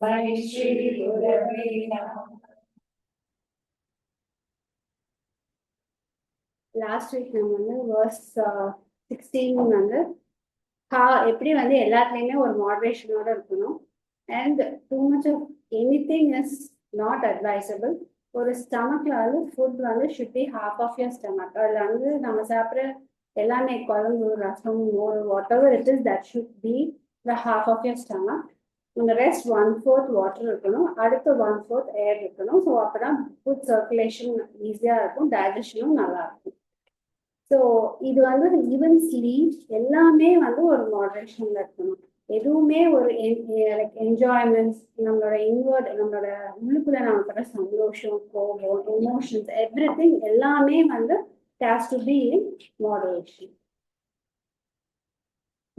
by Shri Gurave Namaha. Last week நம்ம வந்து verse 16 வந்து எப்படி வந்து எல்லாத்துலயுமே ஒரு மாடரேஷனோட இருக்கணும் and too much of anything is not advisable. ஒரு ஸ்டமக்ல வந்து ஃபுட் வந்து should be half of your stomach. அதுல வந்து நம்ம சாப்பிட்ற எல்லாமே குழம்பு ரசம் மோர் whatever it is that should be the half of your stomach. இந்த ரெஸ்ட் 1/4 வாட்டர் இருக்கணும், அடுத்து 1/4 ஏர் இருக்கணும். ஸோ அப்பதான் ஃபுட் சர்க்குலேஷன் ஈஸியா இருக்கும், டைஜஷனும் நல்லா இருக்கும். ஸோ இது வந்து ஈவன் ஸ்லீப் எல்லாமே வந்து ஒரு மாடரேஷன்ல இருக்கணும். எதுவுமே ஒரு என்ஜாய்மெண்ட்ஸ், நம்மளோட இன்வர்ட், நம்மளோட உள்ளுக்குள்ள நமக்கு சந்தோஷம், கோபம், எமோஷன்ஸ், எவ்ரி திங் எல்லாமே வந்து has to be in moderation.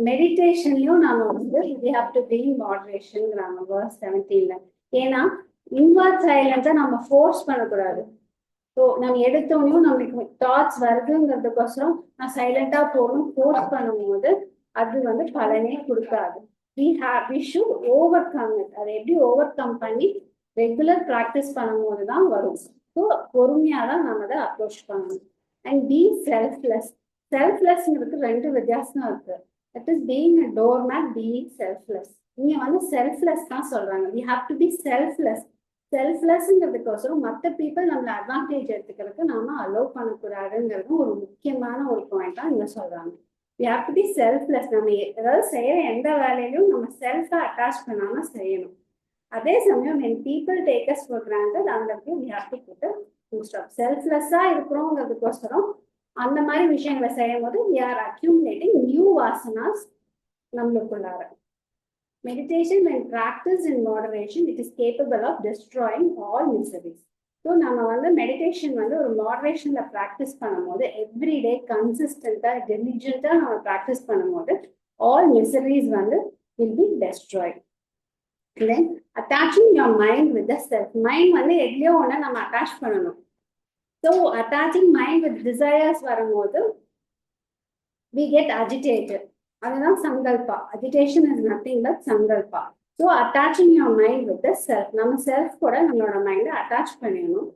மெடிடேஷன்லயும் நாம வந்து we have to be in moderation verse 17ல. ஏன்னா இன்வர்ட் சைலன்ஸை நம்ம ஃபோர்ஸ் பண்ணக்கூடாது. ஸோ நம்ம எடுத்தோனையும் நம்மளுக்கு தாட்ஸ் வருதுங்கிறதுக்கோசரம் நான் சைலண்டா போகணும் ஃபோர்ஸ் பண்ணும்போது அது வந்து பலனே கொடுக்காது. we should overcome it. அதை எப்படி ஓவர் கம் பண்ணி ரெகுலர் ப்ராக்டிஸ் பண்ணும்போது தான் வரும். ஸோ பொறுமையா தான் நம்ம அதை அப்ரோச் பண்ணணும். And B selfless. செல்ஃப்லெஸ்ங்கிறது ரெண்டு வித்தியாசம் இருக்கு. That is being a doormat, being selfless. இங்க வந்து செல்ஃப்லெஸ் தான் சொல்றாங்க. we have to be selfless. செல்ஃப்லெஸ்ங்கிறதுக்கோசரம் மற்ற பீப்புள் நம்மள அட்வான்டேஜ் எடுத்துக்கிறதுக்கு நாம அலோவ் பண்ணக்கூடாதுங்கிறது ஒரு முக்கியமான ஒரு பாயிண்ட் தான் இங்க சொல்றாங்க. we have to be selfless. நம்ம ஏதாவது செய்யற எந்த வேலையிலும் நம்ம செல்ஃபா அட்டாச் பண்ணாம செய்யணும். அதே சமயம் when people take us for granted, அந்த we have to put a full stop. செல்ஃப்லெஸ்ஸா இருக்கிறோங்கிறதுக்கோசரம் அந்த மாதிரி விஷயங்களை செய்யும் போது we are accumulating new vasanas நம்மளுக்குள்ளார. Meditation when practiced in moderation, it is capable of destroying all miseries. So நம்ம வந்து meditation வந்து ஒரு மாடரேஷன்ல ப்ராக்டிஸ் பண்ணும்போது எவ்ரிடே கன்சிஸ்டண்டா டெலிஜென்ட்டா நம்ம ப்ராக்டிஸ் பண்ணும்போது ஆல் மிசரிஸ் வந்து will be destroyed. Then attaching your mind with the self. Mind வந்து எதுலையோ ஒன்று நம்ம அட்டாச் பண்ணணும். So attaching mind with desires வரும்போது we get agitated. அதுதான் சங்கல்பா. Agitation is nothing but சங்கல்பா. So attaching your mind with the self. நம்ம self கூட நம்மளோட மைண்டை அட்டாச் பண்ணிடணும்.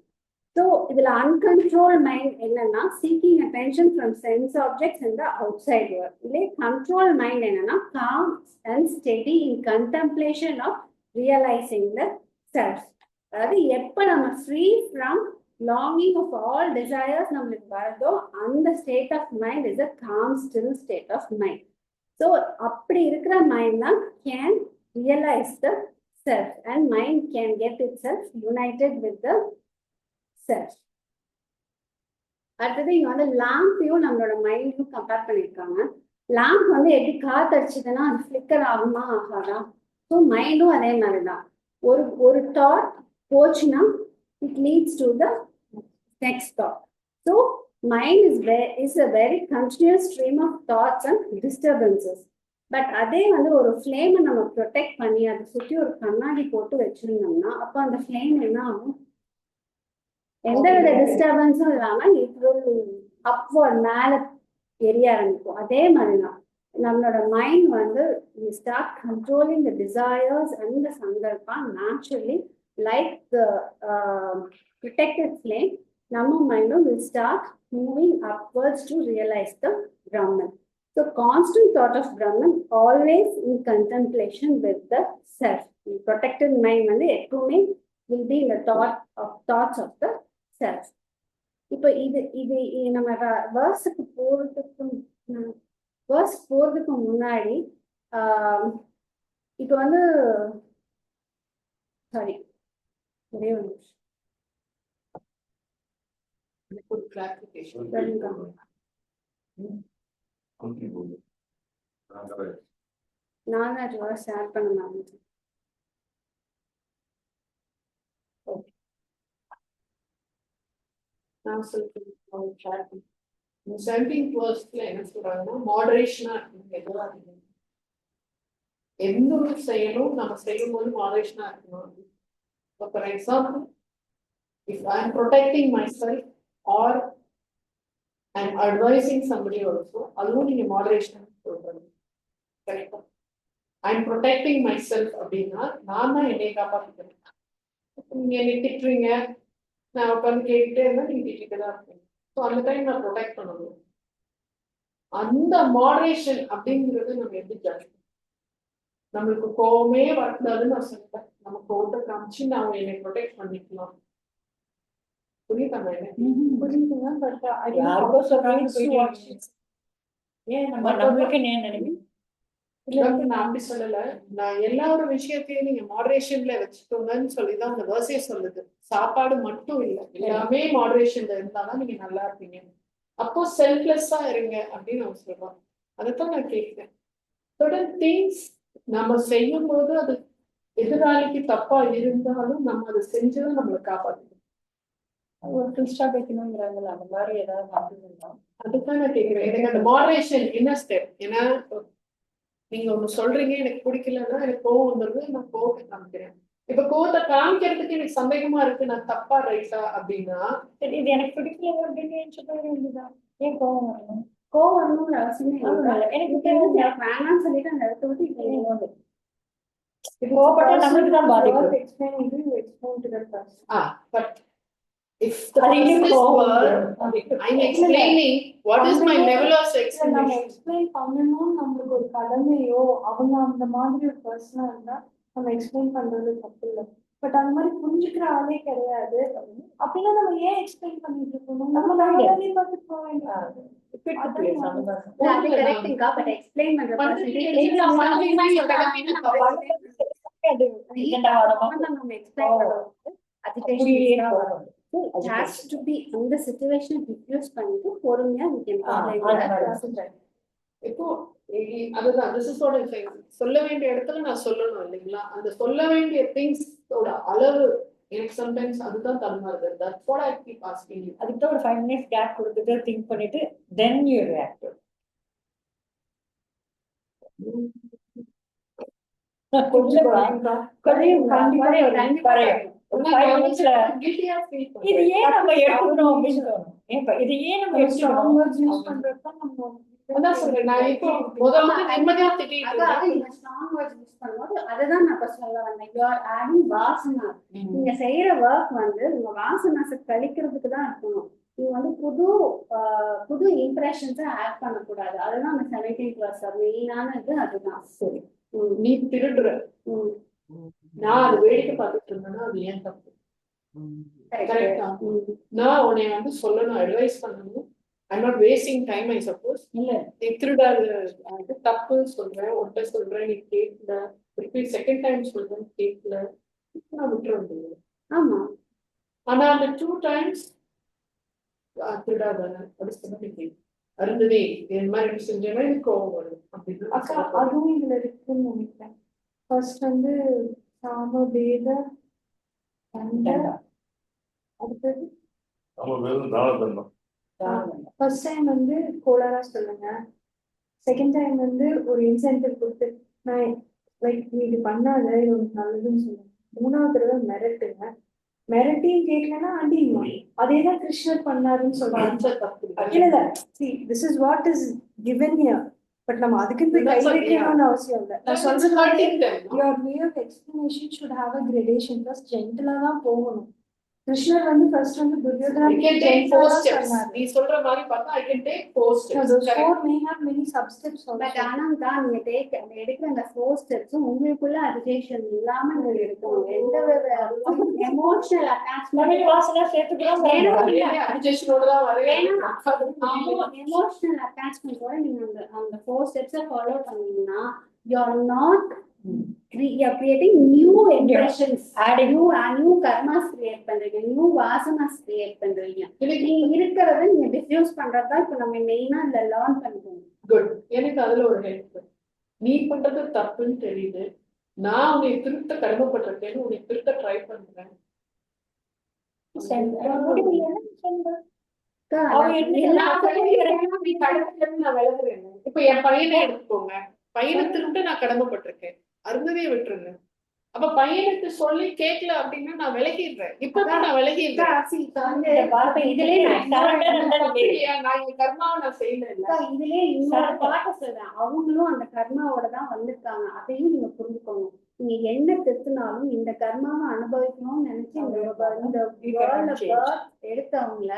ஸோ இதுல அன்கண்ட்ரோல் மைண்ட் என்னன்னா seeking attention from sense objects in the outside world. இல்லை கண்ட்ரோல் மைண்ட் என்னன்னா calm and steady in contemplation of realizing the self. அதாவது எப்ப நம்ம free from longing of all desires நம்மளுக்கு வருதோ அந்த state of mind is a calm still state of mind. So அப்படி இருக்கிற மைண்ட் தான் can realise the self and mind can get itself united with the self. அடுத்தது இங்க வந்து லாம்பையும் நம்மளோட மைண்டையும் கம்பேர் பண்ணியிருக்காங்க. லாம்ப் வந்து எப்படி காத்தடிச்சதுன்னா அது ஃபிளிக்கர் ஆகுமா ஆகாதா? ஸோ மைண்டும் அதே மாதிரி தான். ஒரு தாட் போச்சுன்னா it leads to the next thought. So mind is a very continuous stream of thoughts and disturbances. But அதே வந்து ஒரு ஃப்ளேமை நம்ம ப்ரொடெக்ட் பண்ணி அதை சுற்றி ஒரு கண்ணாடி போட்டு வச்சிருந்தோம்னா அப்போ அந்த ஃப்ளேம் என்ன ஆகும்? எந்த வித டிஸ்டர்பன்ஸும் இல்லாமல் it will upward மேலே எரிய ஆரம்பிக்கும். அதே மாதிரிதான் நம்மளோட மைண்ட் வந்து we start controlling the desires and the sankalpa naturally like the protected flame. நம்ம மைண்டும் will start moving upwards to realize the Brahman. So constant thought of Brahman, always in contemplation with the self. Protected mind வந்து எப்பவுமே will be in the thoughts of the self. இப்போ இது நம்ம வேர்ஸுக்கு போறதுக்கு முன்னாடி இப்போ வந்து சாரி ஒரே ஒரு நான் ஷேர் பண்ண மாதிரி. நான் சொல்றேன் 17th verseல என்ன சொல்றாங்கன்னா மாடரேஷனா எதுவா இருக்கு, எந்த ஒரு செயலும் நம்ம செய்யும் போது மாடரேஷனா இருக்கணும். For example, if I am protecting myself or I am advising somebody also, அதுவும் நீங்க மாடரேஷன் சொல்றது கரெக்டா? ஐம் ப்ரொடெக்டிங் மை செல்ஃப் அப்படின்னா நான் தான் என்னை காப்பாற்றிக்கிறேன். நீங்க என்னை திட்டுறீங்க, நான் உட்காந்து கேட்டுட்டே இருந்தா நீங்க திட்டிட்டு தான் இருப்பீங்க. ஸோ அந்த டைம் நான் ப்ரொடெக்ட் பண்ணணும். அந்த மாடரேஷன் அப்படிங்கிறது நம்ம எப்படி ஜட்ஜ் பண்ணணும்? நம்மளுக்கு கோவமே வரக்கூடாதுன்னு நான் சொல்லிட்டேன். நம்ம கோவத்தை காமிச்சு நான் என்னை ப்ரொடெக்ட் பண்ணிக்கலாம். புரியுதாங்க எனக்கு? புரியுதுங்க. பட் யாருக்கோ சொல்றாங்க ஏன் நம்மளுக்கு ஏன் நினைக்கிறேன் நான் அப்படி சொல்லல. நான் எல்லா ஒரு விஷயத்தையும் நீங்க மாடரேஷன்ல வச்சுக்கோங்கன்னு சொல்லிதான் அந்த வேர்ஸே சொல்லுது. சாப்பாடு மட்டும் இல்ல, எல்லாமே மாடரேஷன்ல இருந்தாதான் நீங்க நல்லா இருப்பீங்க. அப்போ செல்ஃப்லெஸ்ஸா இருங்க அப்படின்னு நான் சொல்றேன். அதைத்தான் நான் கேட்கிறேன். தொடர்ந்து திங்ஸ் நம்ம செய்யும் போது அது எதிராளிக்கு தப்பா இருந்தாலும் நம்ம அதை செஞ்சுதான் நம்மளை காப்பாற்றணும். ஒரு ஃபுல் ஸ்டாப் வைக்கணுங்கிறாங்கல்ல, அந்த மாதிரி ஏதாவது மாற்றணும். அதுதான் நான் கேட்கிறேன். எனக்கு அந்த மாடரேஷன் என்ன ஸ்டெப்? ஏன்னா நீங்க ஒண்ணு சொல்றீங்க, எனக்கு பிடிக்கலன்னா எனக்கு கோவம் வந்துருது, நான் கோவத்தை காமிக்கிறேன். இப்ப கோவத்தை காமிக்கிறதுக்கு எனக்கு சந்தேகமா இருக்கு, நான் தப்பா ரைட்டா அப்படின்னா சரி, இது எனக்கு பிடிக்கல அப்படின்னு சொல்ல வேண்டியதுதான். ஏன் கோவம் வரணும்? கோவம் வரணும்னு அவசியமே இல்லை. எனக்கு தெரிஞ்சு எனக்கு வேணாம்னு சொல்லிட்டு அந்த இடத்த விட்டு இப்போ போகுது. கோவப்பட்டா நம்மளுக்கு தான் பாதிக்கும். but if the அது இன்னும் person is கோவம் were, வரும். I'm explaining what is my level of நம்ம explanation. எக்ஸ்பிளைன் பண்ணணும், நம்மளுக்கு ஒரு கடமையோ, அவங்க அந்த மாதிரி ஒரு பர்சனா இருந்தா நம்ம எக்ஸ்பிளைன் பண்றது தப்பு இல்லை. பட் அந்த மாதிரி புரிஞ்சுக்கிற ஆளே கிடையாது அப்படின்னா நம்ம ஏன் எக்ஸ்பிளைன் பண்ணிட்டு இருக்கணும்? நம்ம வேலையை பார்த்துட்டு போக வேண்டியது. Fit place அந்த மாதிரி. இல்ல, அது கரெக்ட்டுங்கா. பட் எக்ஸ்பிளைன் பண்ற பண்றதுக்கு percentage இல்ல, நம்ம பண்றதுக்கு வந்து இல்ல, கடமைன்னு நம்ம அது இரண்டாவதமா நம்ம explain பண்றது agitation அப்படியே is not போகும். it has to be அந்த situation diffuse பண்ணிட்டு பொறுமையா we can apply அந்த that. மாதிரி. இப்போ அதுதான் this is what I'm saying. சொல்ல வேண்டிய இடத்துல நான் சொல்லணும் இல்லைங்களா? அந்த சொல்ல வேண்டிய திங்ஸ் அளவு எனக்கு சம்டைம்ஸ் அதுதான் தடுமாறுது. That's what I keep asking you. அதுக்கு ஒரு 5 minutes கேப் கொடுத்துட்டு திங்க் பண்ணிட்டு then you react. கொஞ்சம் குறையும், கண்டிப்பா குறையும். ஒரு 5 minutesல Guilty-ஆ feel இது பண்றேன். ஏன் நம்ம எடுத்துக்கணும் அப்படின்னு தோணும். ஏன்பா இது ஏன் நம்ம ஸ்ட்ராங் வேர்ட்ஸ் யூஸ் எடுத்துக்கணும்? பண்றப்ப நம்ம அதான் சொல்றேன். நான் இப்போ முதல்ல நிம்மதியா திட்டிட்டு அதான் இருக்கேன். நீங்க strong words use பண்ணும்போது அதுதான் நான் இப்ப சொல்ல வந்தேன். You are adding Vasana. நீங்க செய்யற ஒர்க் வந்து உங்க வாசனாசை கழிக்கிறதுக்கு தான் இருக்கணும். நீங்க வந்து புது இம்ப்ரெஷன்ஸை ஆட் பண்ணக்கூடாது. அதுதான் அந்த 17th verse மெயினானது. அதுதான் சரி. நீ திருடுற, ம். நான் அது வேடிக்கை பார்த்துட்டு இருந்தேன்னா அது ஏன் தப்பு? கரெக்டா? நான் உன்னை வந்து சொல்லணும், அட்வைஸ் பண்ணணும். I'm not wasting time, I suppose. இல்ல நீ திருடாது அது தப்பு சொல்றேன், உன்கிட்ட சொல்றேன், நீ கேட்கல, திருப்பி செகண்ட் டைம் சொல்றேன் கேட்கல, நான் விட்டுற முடியும். ஆமா. ஆனா அந்த 2 times திருடாதானே அப்படி சொன்னா நீ கேட்க அருந்ததி இந்த மாதிரி செஞ்சேன்னா எனக்கு கோவம் வரும் அப்படின்னு அக்கா அதுவும் இதுல இருக்குன்னு நினைக்கிறேன். ஃபர்ஸ்ட் வந்து சாம வேத தண்ட, அடுத்தது ஃபர்ஸ்ட் டைம் வந்து கோளாரா சொல்லுங்க, செகண்ட் டைம் வந்து ஒரு இன்சென்டிவ் கொடுத்து நான் லைக் நீ இது பண்ணாத இது உனக்கு நல்லதுன்னு சொல்லுங்க. மூணாவது தடவை மிரட்டுங்க, மிரட்டியும் கேட்கலன்னா அடிங்க. அதேதான் கிருஷ்ணர் பண்ணாருன்னு சொல்றாங்க. இல்ல இல்ல, see this is what is given here, but நம்ம அதுக்குன்னு போய் கை வைக்கணும்னு அவசியம் இல்லை. நான் சொல்றது your way of explanation should have a gradation. First ஜென்டலா தான் போகணும். கிருஷ்ணர் வந்து ஃபர்ஸ்ட் வந்து நீ சொல்ற மாதிரி பார்த்தா I can take 4 steps. those 4 may have many sub-steps also. But ஆனா தான் நீங்க எடுக்கிற அந்த 4 ஸ்டெப்ஸும் உங்களுக்குள்ள அஜிடேஷன் இல்லாம நீங்க எடுக்கணும். எந்த ஒரு எமோஷனல் அட்டாச்மெண்ட் வாசனா சேர்த்துக்கிறோம். அட்ஜஸ்டோட தான் வரேன். எமோஷனல் அட்டாச்மெண்டோட நீங்க அந்த 4 ஸ்டெப்ஸை ஃபாலோ பண்ணீங்கன்னா you are not creating new impressions, new karmas create பண்றீங்க, new vasanas create பண்றீங்க. நீங்க இருக்கிறத நீங்க டிஃப்யூஸ் பண்றதா இப்ப நம்ம மெயினா இந்த லேர்ன் பண்ணிக்கணும். குட். எனக்கு அதுல ஒரு ஹெல்ப். நீ பண்றது தப்புன்னு தெரியுது, நான் உன்னை திருத்த கடமைப்பட்டிருக்கேன்னு உன்னை திருத்த ட்ரை பண்றேன். இப்ப என் பையனை எடுத்துக்கோங்க, பையனை திருத்த நான் கடமைப்பட்டிருக்கேன், அருந்ததியை விட்டுருங்க. அப்ப பையனுக்கு சொல்லி கேட்கல அப்படின்னா நான் விலகிடுறேன். இப்பதான் நான் விலகிடுறேன். இந்த வார்த்தை இதுலயே நான் surrender இன்னொரு and இல்லையா? நான் என் கர்மாவை நான் செய்யல. அக்கா, இதுலயே இன்னொரு பாட்ட சொல்றேன். அவங்களும் அந்த கர்மாவோட தான் வந்திருக்காங்க. அதையும் நீங்க புரிஞ்சுக்கோங்க. நீங்க என்ன தெத்துனாலும் இந்த கர்மாவை அனுபவிக்கணும்னு நினைச்சு இந்த world ல birth எடுத்தவங்கள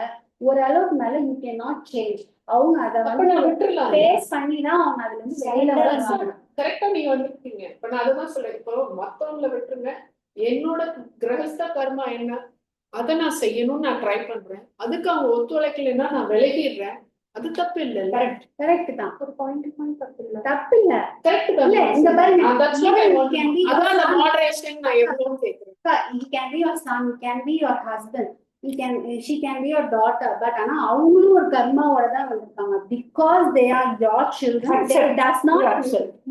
ஓரளவுக்கு மேல யூ கேன் நாட் சேஞ்ச். அவங்க அதை அப்ப வந்து நான் விட்டுறலாம். ஃபேஸ் பண்ணி தான் அவங்க அதுல இருந்து வெளியில வருவாங்க. கரெக்டா நீங்க வந்துருக்கீங்க. இப்ப நான் அதுதான் சொல்றேன். இப்போ மத்தவங்களை விட்டுருங்க. என்னோட கிரகஸ்த கர்மா என்ன, அதை நான் செய்யணும்னு நான் ட்ரை பண்றேன். அதுக்கு அவங்க ஒத்துழைக்கலைன்னா நான் விலகிடுறேன். அது தப்பு இல்ல. கரெக்ட் தான். ஒரு பாயிண்ட் தப்பு இல்ல. தப்பு இல்ல. கரெக்ட் இல்ல, இந்த தான். பாருங்க. That's what I Even want. it can be your அதான் அந்த son. moderation நான் எவ்வளவு கேக்குறேன். அக்கா, it can be your son, it can be your husband, she can be your daughter. But ஆனா அவங்களும் ஒரு கர்மாவோட தான் வந்திருக்காங்க. Because they are your children, it does not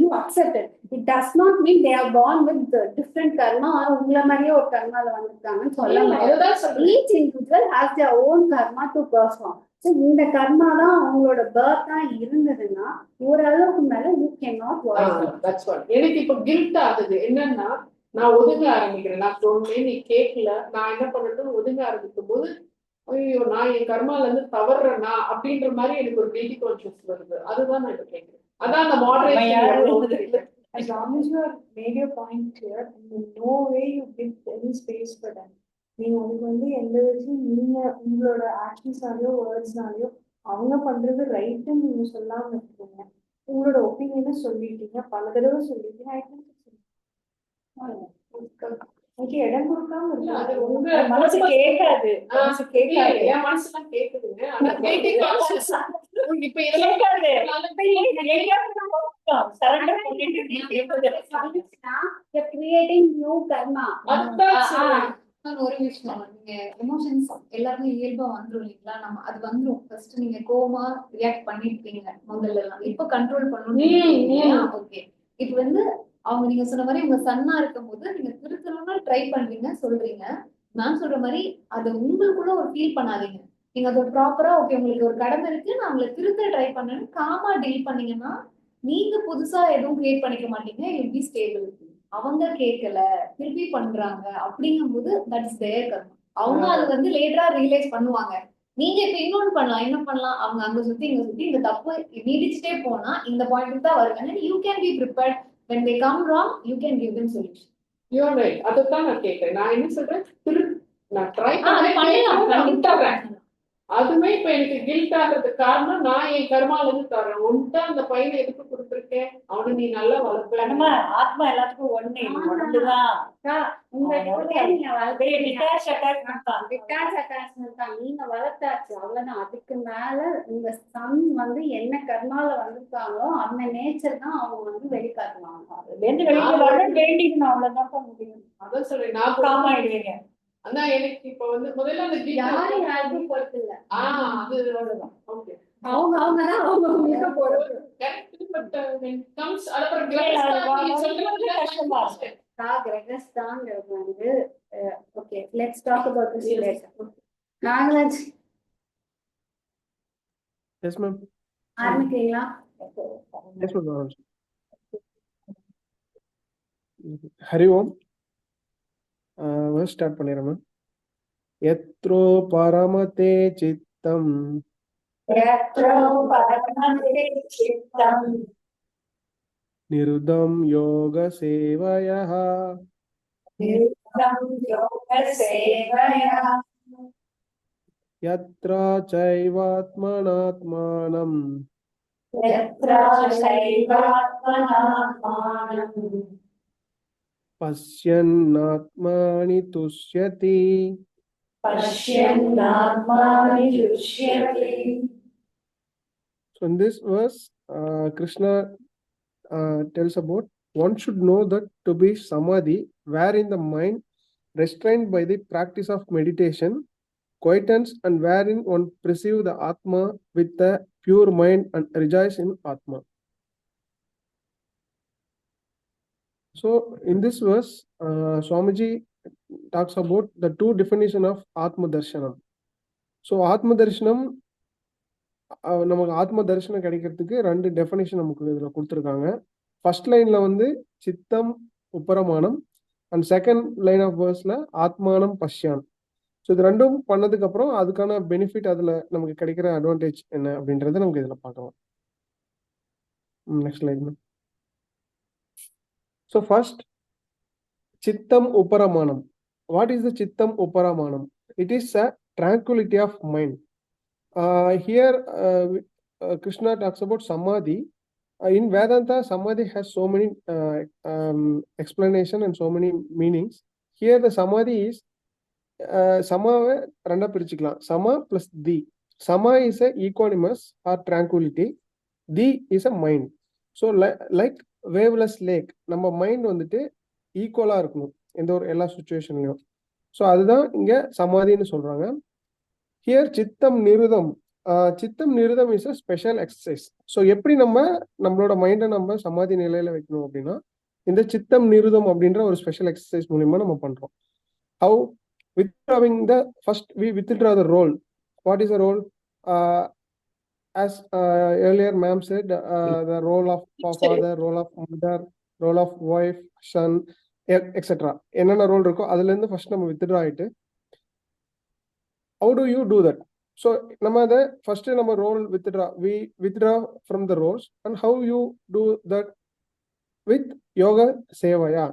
you accept it. It does not mean they are born with the different karma or உங்கள மாதிரியே ஒரு கர்மால வந்திருக்காங்கன்னு சொல்ல முடியாது. அதுதான் சொல்றேன். Each individual has their own karma to perform. So இந்த கர்மா தான் அவங்களோட birth இருந்ததுன்னா ஓரளவுக்கு மேல you cannot worry. That's what. எனக்கு இப்ப கில்ட் ஆகுது. என்னன்னா நான் ஒதுங்க ஆரம்பிக்கிறேன். நான் சொன்னேன், நீ கேட்கல, நான் என்ன பண்ணட்டும் ஒதுங்க ஆரம்பிக்கும் போது ஐயோ நான் என் கர்மால இருந்து தவறுறேனா அப்படின்ற மாதிரி எனக்கு ஒரு கில்டி கான்ஷியஸ் வருது. அதுதான் நான் இப்ப கேட்கிறேன். அதான் அந்த moderation. As long as you have made your point clear, and in no way you give any space for them. நீங்க அதுக்கு வந்து எந்த விதத்தையும் நீங்க உங்களோட ஆக்ஷன்ஸ்னாலயோ வேர்ட்ஸ்னாலயோ அவங்க பண்றது ரைட்டுன்னு நீங்க சொல்லாம இருக்கீங்க. உங்களோட ஒப்பீனியனை சொல்லிட்டீங்க, பல தடவை சொல்லிட்டீங்க. எனக்கு இடம் கொடுக்காம அது இருக்கு. உங்க மனசு கேட்காது. மனசு கேட்காது. என் மனசுலாம் கேக்குதுங்க. ஆனா guilty conscious. இப்ப கேட்காது. இதெல்லாம் சரண்டர் பண்ணிட்டு You're creating new karma. அதான் சொல்றேன். ஒரு விஷயம், நீங்க எமோஷன்ஸ் எல்லாருமே இயல்பா வந்துரும் இல்லைங்களா? நம்ம அது வந்துரும். ஃபர்ஸ்ட் நீங்க கோவமா ரியாக்ட் பண்ணிருப்பீங்க முதல்ல எல்லாம். இப்ப கண்ட்ரோல் பண்ணணும். ஓகே, இது வந்து அவங்க நீங்க சொன்ன மாதிரி உங்க சன்னா இருக்கும் போது நீங்க திருத்தணும்னு ட்ரை பண்றீங்க சொல்றீங்க. நான் சொல்ற மாதிரி அதை உங்களுக்குள்ள ஒரு ஃபீல் பண்ணாதீங்க. நீங்க அதை ப்ராப்பரா ஓகே உங்களுக்கு ஒரு கடமை இருக்கு, நான் உங்களை திருத்த ட்ரை பண்ணேன்னு காமா டீல் பண்ணீங்கன்னா நீங்க புதுசா எதுவும் கிரியேட் பண்ணிக்க மாட்டீங்க. You B stable. அவங்க கேட்கல திருப்பி பண்றாங்க அப்படிங்கும்போது தட்ஸ் தேர் கர்மா. அவங்க அது வந்து லேட்டரா ரியலைஸ் பண்ணுவாங்க. நீங்க இப்ப இன்னொன்னு பண்ணலாம். என்ன பண்ணலாம்? அவங்க அங்க சுத்தி இங்க சுத்தி இந்த தப்பு நீடிச்சுட்டே போனா இந்த பாயிண்ட் தான் வருவாங்க. You can be prepared. when they come wrong you can give them solution. You are right. அதுதான் நான் கேட்கிறேன். நான் என்ன சொல்றேன், நான் ட்ரை பண்ணலாம். அதுமே இப்ப எனக்கு கில்ட் ஆகிறதுக்கு காரணம் நான் என் கர்மால இருந்து தரேன். ஒன்ட்டா அந்த பையனை எதுக்கு கொடுத்துருக்கேன், அவனை நீ நல்லா வளர்ப்ப. ஆத்மா எல்லாத்துக்கும் ஒண்ணு, உடம்புதான். நீங்க வளர்த்தாச்சு அவ்வளவுதான். அதுக்கு மேல உங்க சன் வந்து என்ன கர்மால வந்திருக்காங்களோ அந்த நேச்சர் தான் அவங்க வந்து வெளிக்காட்டுவாங்க. வேண்டிக்கணும், அவ்வளவுதான் முடியும். அதான் சொல்றேன். நான் காமாயிடுவீங்க. ஆனா எனக்கு இப்ப வந்து முதல்ல அந்த யாரும் யாருக்கும் பொறுப்பு இல்ல. அதுதான். ஓகே, அவங்கதான் அவங்க பொறுப்பு. கிரகஸ்தான்ங்கிறது வந்து okay, let's talk about this later. Nagaraj yes ma'am. ஆரம்பிக்கிறீங்களா? Yes ma'am. Hari Om. Start பண்ணிடுறேன் மேம். யத்ரோ பரமதே சித்தம் நிருதம் யோக சேவயः யத்ர சைவாத்மனாத்மானம் பஷ்யன்னாத்மானி துஷ்யதி. So in this verse, Krishna tells about one should know that to be samadhi, wherein the mind restrained by the practice of meditation, quietens, and wherein one perceive the Atma with a pure mind and rejoice in Atma. So in this verse, Swamiji talks about the two definition of Atma Darshanam. So Atma Darshanam, நமக்கு ஆத்ம தரிசனம் கிடைக்கிறதுக்கு ரெண்டு definition நமக்கு இதுல கொடுத்துருக்காங்க. First லைன்ல வந்து சித்தம் உப்பரமானம், அண்ட் செகண்ட் லைன் ஆஃப் வேர்ஸ்ல ஆத்மானம் பஷ்யான். ஸோ இது ரெண்டும் பண்ணதுக்கு அப்புறம் அதுக்கான பெனிஃபிட், அதுல நமக்கு கிடைக்கிற அட்வான்டேஜ் என்ன அப்படின்றத நமக்கு இதுல பார்க்கலாம். Next line. ஸோ ஃபர்ஸ்ட் சித்தம் உபரமானம். வாட் இஸ் த சித்தம் உபரமானம்? It is a tranquility of mind. Here Krishna talks about samadhi. In Vedanta, samadhi has so many explanation and so many meanings. Here the samadhi is samaவை ரெண்டா பிரிச்சுக்கலாம். sama plus di. Sama is a equanimous or tranquility. Di is a mind. So like waveless lake, நம்ம mind வந்துட்டு ஈக்குவலா இருக்கணும் எந்த ஒரு எல்லா சுச்சுவேஷன்லயும். So அதுதான் இங்க சமாதின்னு சொல்றாங்க. ஹியர் சித்தம் நிருதம். சித்தம் நிருதம் is a special exercise. So எப்படி நம்மளோட மைண்டை நம்ம சமாதி நிலையில வைக்கணும் அப்படின்னா இந்த சித்தம் நிருதம் அப்படின்ற ஒரு ஸ்பெஷல் எக்ஸசைஸ் மூலியமா நம்ம பண்றோம். How withdrawing the first we withdraw the role. What is the role? As earlier ma'am said, the role of father, role of mother, role of wife, son, etc. என்னென்ன ரோல் இருக்கோ அதுல இருந்து first நம்ம withdraw ஆயிட்டு how do you do that? So நம்ம அதை first நம்ம role we withdraw from the roles, and how you do that with yoga sevaya.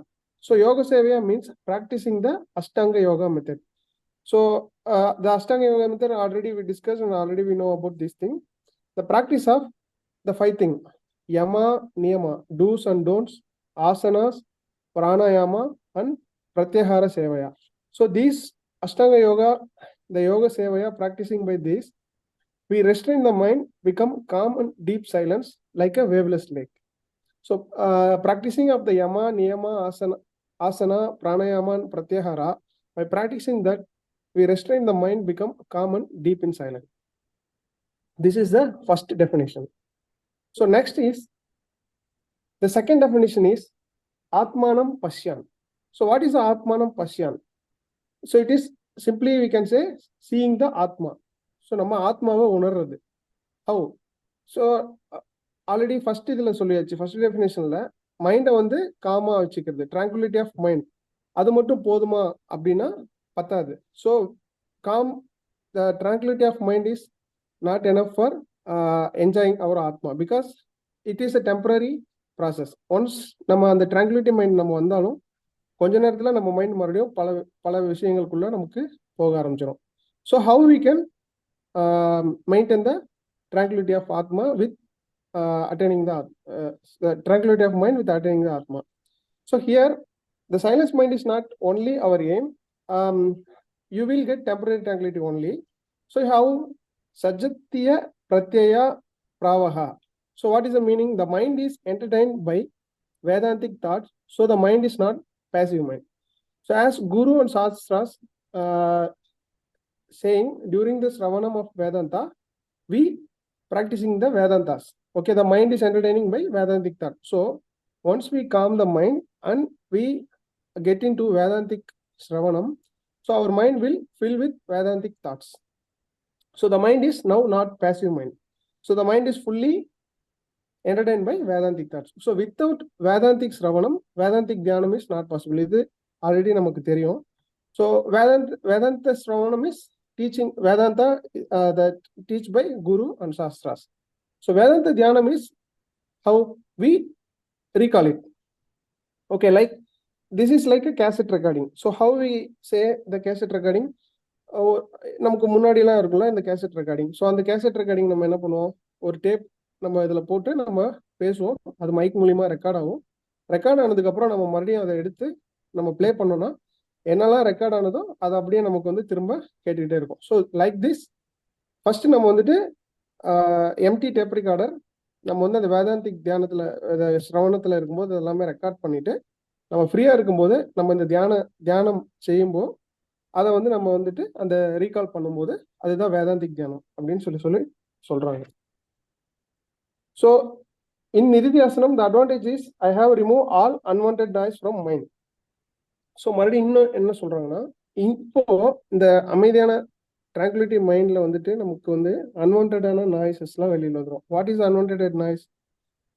So yoga sevaya means practicing the Ashtanga yoga method. So the Ashtanga yoga method already we discussed and already we know about this thing. The practice of the 5 things: yama, niyama, do's and don'ts, asanas, pranayama, and pratyahara sevaya. So these Ashtanga yoga, the yoga sevaya, practicing by this, we restrain the mind, become calm and deep silence like a waveless lake. So practicing of the yama, niyama, asana, pranayama, and pratyahara, by practicing that, we restrain the mind, become calm and deep in silence. This is the first definition. So next is, the second definition is Atmanam Pashyan. So what is Atmanam Pashyan? So it is simply we can say seeing the Atma. So நம்ம ஆத்மாவை உணர்றது. How? So already first இதுல சொல்லியாச்சு. First டெஃபினேஷன்ல மைண்டை வந்து gamma வச்சுக்கிறது, tranquillity of mind, அது மட்டும் போதுமா அப்படின்னா பத்தாது. So calm, the tranquillity of mind is not enough for enjoying our atma, because it is a temporary process. Once நம்ம அந்த tranquility mind நம்ம வந்தாலும் கொஞ்ச நேரத்துல நம்ம மைண்ட் மறுபடியும் பல விஷயங்களுக்குள்ள நமக்கு போக ஆரம்பிச்சிடும். So how we can maintain the tranquility of atma with attaining the tranquility of mind with attaining the atma? So here the silence mind is not only our aim. You will get temporary tranquility only. So how? Sajatiya pratyaya pravaha. So what is the meaning? The mind is entertained by Vedantic thoughts, so the mind is not passive mind. So as Guru and Shastras saying during the Shravanam of Vedanta, we practicing the Vedantas. Okay, the mind is entertaining by Vedantic thought. So once we calm the mind and we get into Vedantic Shravanam, so our mind will fill with Vedantic thoughts. So the mind is now not passive mind. So the mind is fully entertained by Vedantic thoughts. So without Vedantic Shravanam, Vedantic Dhyanam is not possible. இது already நமக்கு தெரியும். So Vedanta Shravanam is teaching Vedanta that teach by Guru and Shastras. So Vedanta Dhyanam is how we recall it. Okay, like this is like a cassette recording. So how we say the cassette recording? நமக்கு முன்னாடிலாம் இருக்குல்ல இந்த cassette recording. So அந்த cassette recording நம்ம என்ன பண்ணுவோம், ஒரு tape நம்ம இதில் போட்டு நம்ம பேசுவோம், அது மைக் மூலியமா ரெக்கார்ட் ஆகும். ரெக்கார்ட் ஆனதுக்கப்புறம் நம்ம மறுபடியும் அதை எடுத்து நம்ம ப்ளே பண்ணோம்னா என்னெல்லாம் ரெக்கார்ட் ஆனதோ அதை அப்படியே நமக்கு வந்து திரும்ப கேட்டுக்கிட்டே இருக்கும். ஸோ லைக் திஸ் ஃபர்ஸ்ட் நம்ம வந்துட்டு எம்டி டேப் ரெக்கார்டர் நம்ம வந்து அந்த வேதாந்திக் தியானத்தில் சிரவணத்தில் இருக்கும்போது எல்லாமே ரெக்கார்ட் பண்ணிட்டு நம்ம ஃப்ரீயாக இருக்கும்போது நம்ம இந்த தியானம் செய்யும்போது அதை வந்து நம்ம வந்துட்டு அந்த ரீகால் பண்ணும்போது அதுதான் வேதாந்திக் தியானம் அப்படின்னு சொல்றாங்க. ஸோ இன் நிதித்தியாசனம் the advantage is I have remove all unwanted noise from mind. So மறுபடியும் இன்னும் என்ன சொல்றாங்கன்னா, இப்போ இந்த அமைதியான ட்ராங்குலிட்டி மைண்ட்ல வந்துட்டு நமக்கு வந்து அன்வான்டான நாய்ஸஸ்லாம் வெளியில் வந்துடும். What is unwanted noise?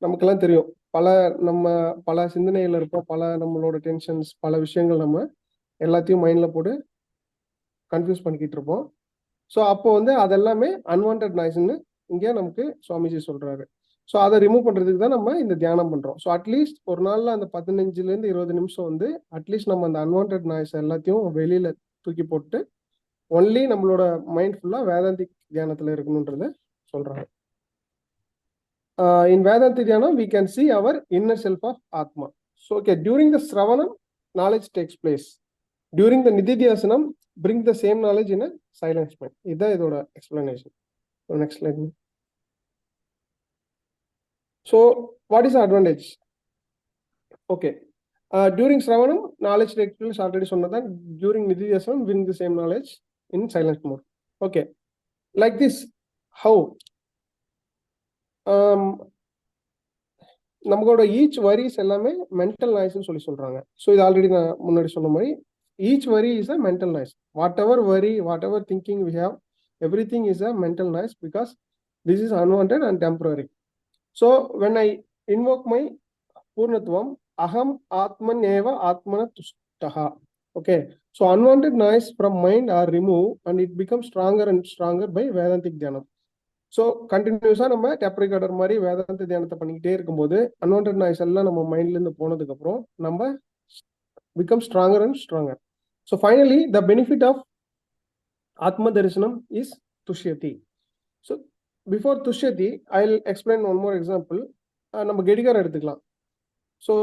நமக்கெல்லாம் தெரியும். பல சிந்தனைகள் இருப்போம், பல நம்மளோட டென்ஷன்ஸ், பல விஷயங்கள் நம்ம எல்லாத்தையும் மைண்ட்ல போட்டு கன்ஃபியூஸ் பண்ணிக்கிட்டு இருப்போம். ஸோ அப்போ வந்து அதெல்லாமே அன்வான்ட் நாய்ஸ்ன்னு இங்கே நமக்கு சுவாமிஜி சொல்றாரு. ஸோ அதை ரிமூவ் பண்றதுக்கு தான் நம்ம இந்த தியானம் பண்றோம். ஸோ அட்லீஸ்ட் ஒரு நாள்ல அந்த 15லேருந்து 20 நிமிஷம் வந்து அட்லீஸ்ட் நம்ம அந்த அன்வான்ட் நாய்ஸ் எல்லாத்தையும் வெளியில தூக்கி போட்டு ஒன்லி நம்மளோட மைண்ட் ஃபுல்லா வேதாந்திக் தியானத்துல இருக்கணும்ன்றத சொல்றாங்க. In Vedanta Dhyana, we can see our inner self of Atma. So, okay, during the Sravanam, knowledge takes place. During the Nididhyasanam, bring the same knowledge in a silence mind. This is the explanation. So, next slide. So, what is the advantage? Okay. During Sravanam, knowledge takes place already. During Nididhyasanam, bring the same knowledge in silence mode. Okay. Like this, how? நம்மளோட each worries எல்லாமே mental நாய்ஸ்ன்னு சொல்றாங்க. So இது already நான் முன்னாடி சொன்ன மாதிரி each worry is a mental noise. Whatever worry, whatever thinking we have, everything is a mental noise because this is unwanted and temporary. So when I invoke my பூர்ணத்துவம், அகம் ஆத்மன் ஏவ ஆத்மன துஷ்டஹா. Okay, so unwanted noise from mind are remove and it become stronger and stronger by Vedantic தியானம். So கண்டினியூஸாக நம்ம tape recorder மாதிரி வேதாந்த தியானத்தை பண்ணிக்கிட்டே இருக்கும்போது அன்வான்ட் நாய்ஸ் எல்லாம் நம்ம மைண்ட்லேருந்து போனதுக்கப்புறம் நம்ம become stronger and stronger. So finally the benefit of ஆத்ம தரிசனம் இஸ் துஷ்யதி. ஸோ பிஃபோர் துஷ்யதி I will explain one more example. நம்ம கெடிகாரம் எடுத்துக்கலாம். ஸோ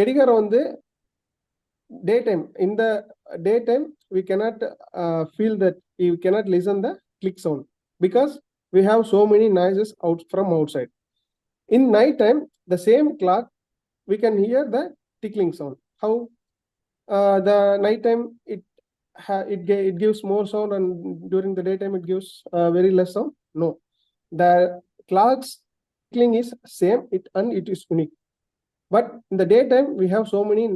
கெடிகாரம் வந்து டே டைம், இந்த day time we cannot feel that, we cannot listen the click sound because we have so many noises out from outside. In night time, the same clock we can hear the tickling sound. How? The night time it gives more sound and during the daytime it gives very less sound. No, the clock's tickling is same, and it is unique. But in the daytime we have so many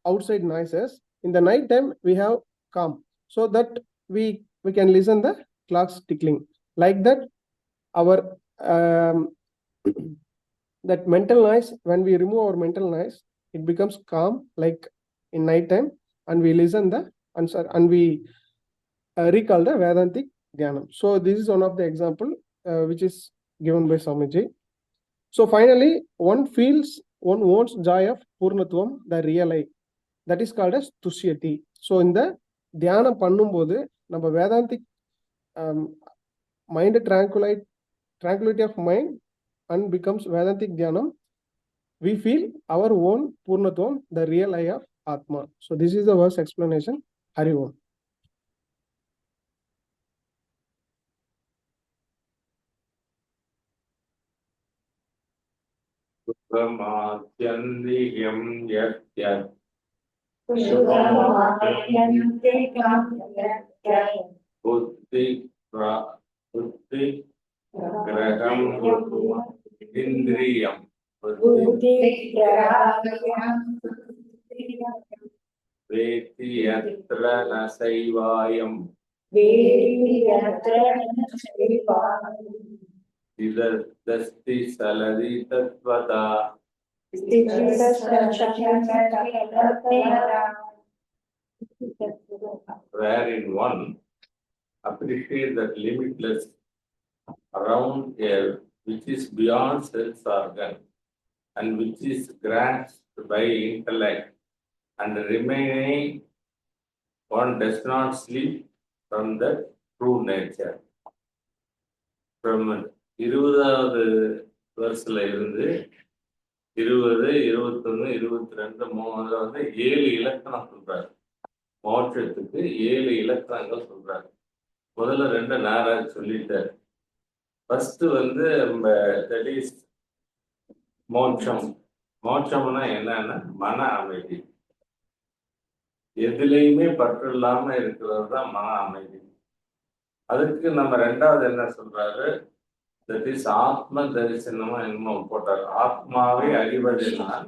outside noises. In the night time we have calm, so that we can listen the clock's tickling. Like that, our that mental noise, when we remove our mental noise, it becomes calm like in night time, and we listen the answer and we recall the Vedantic Dhyanam. So this is one of the example which is given by Swamiji. So finally, one wants joy of Purnatvam, the real I, that is called as Tushyati. So in the Dhyana பண்ணும்போது நம்ம Vedantic mind tranquility of mind and becomes Vedantic Dhyanam, we feel our own Purnatvam, the real I of Atma. So this is the verse explanation. Hari Om. Brahmatyandiyam yatyat buddhi graham indriyam veti yatra nasaivayam idasti saladi tatvata. Wherein one appreciates that limitless around air which is beyond sense organ and which is grasped by intellect, and remaining one does not sleep from the true nature. From 20வது வருஷத்துல இருந்து 20, 21, 22, 3 வந்து 7 இலக்கணம் சொல்றாரு. மோட்சத்துக்கு 7 இலக்கணங்கள் சொல்றாரு. முதல்ல 2 நாராஜ் சொல்லிட்டார். ஃபர்ஸ்ட் வந்து தட் இஸ் மோட்சம். மோட்சம்னா என்னன்னா மன அமைதி. எதுலையுமே பற்று இல்லாம இருக்கிறது தான் மன அமைதி. அதுக்கு நம்ம 2வது என்ன சொல்றாரு, தட் இஸ் ஆத்ம தரிசனமா என்னமோ போட்டார். ஆத்மாவை அறிவதனால்,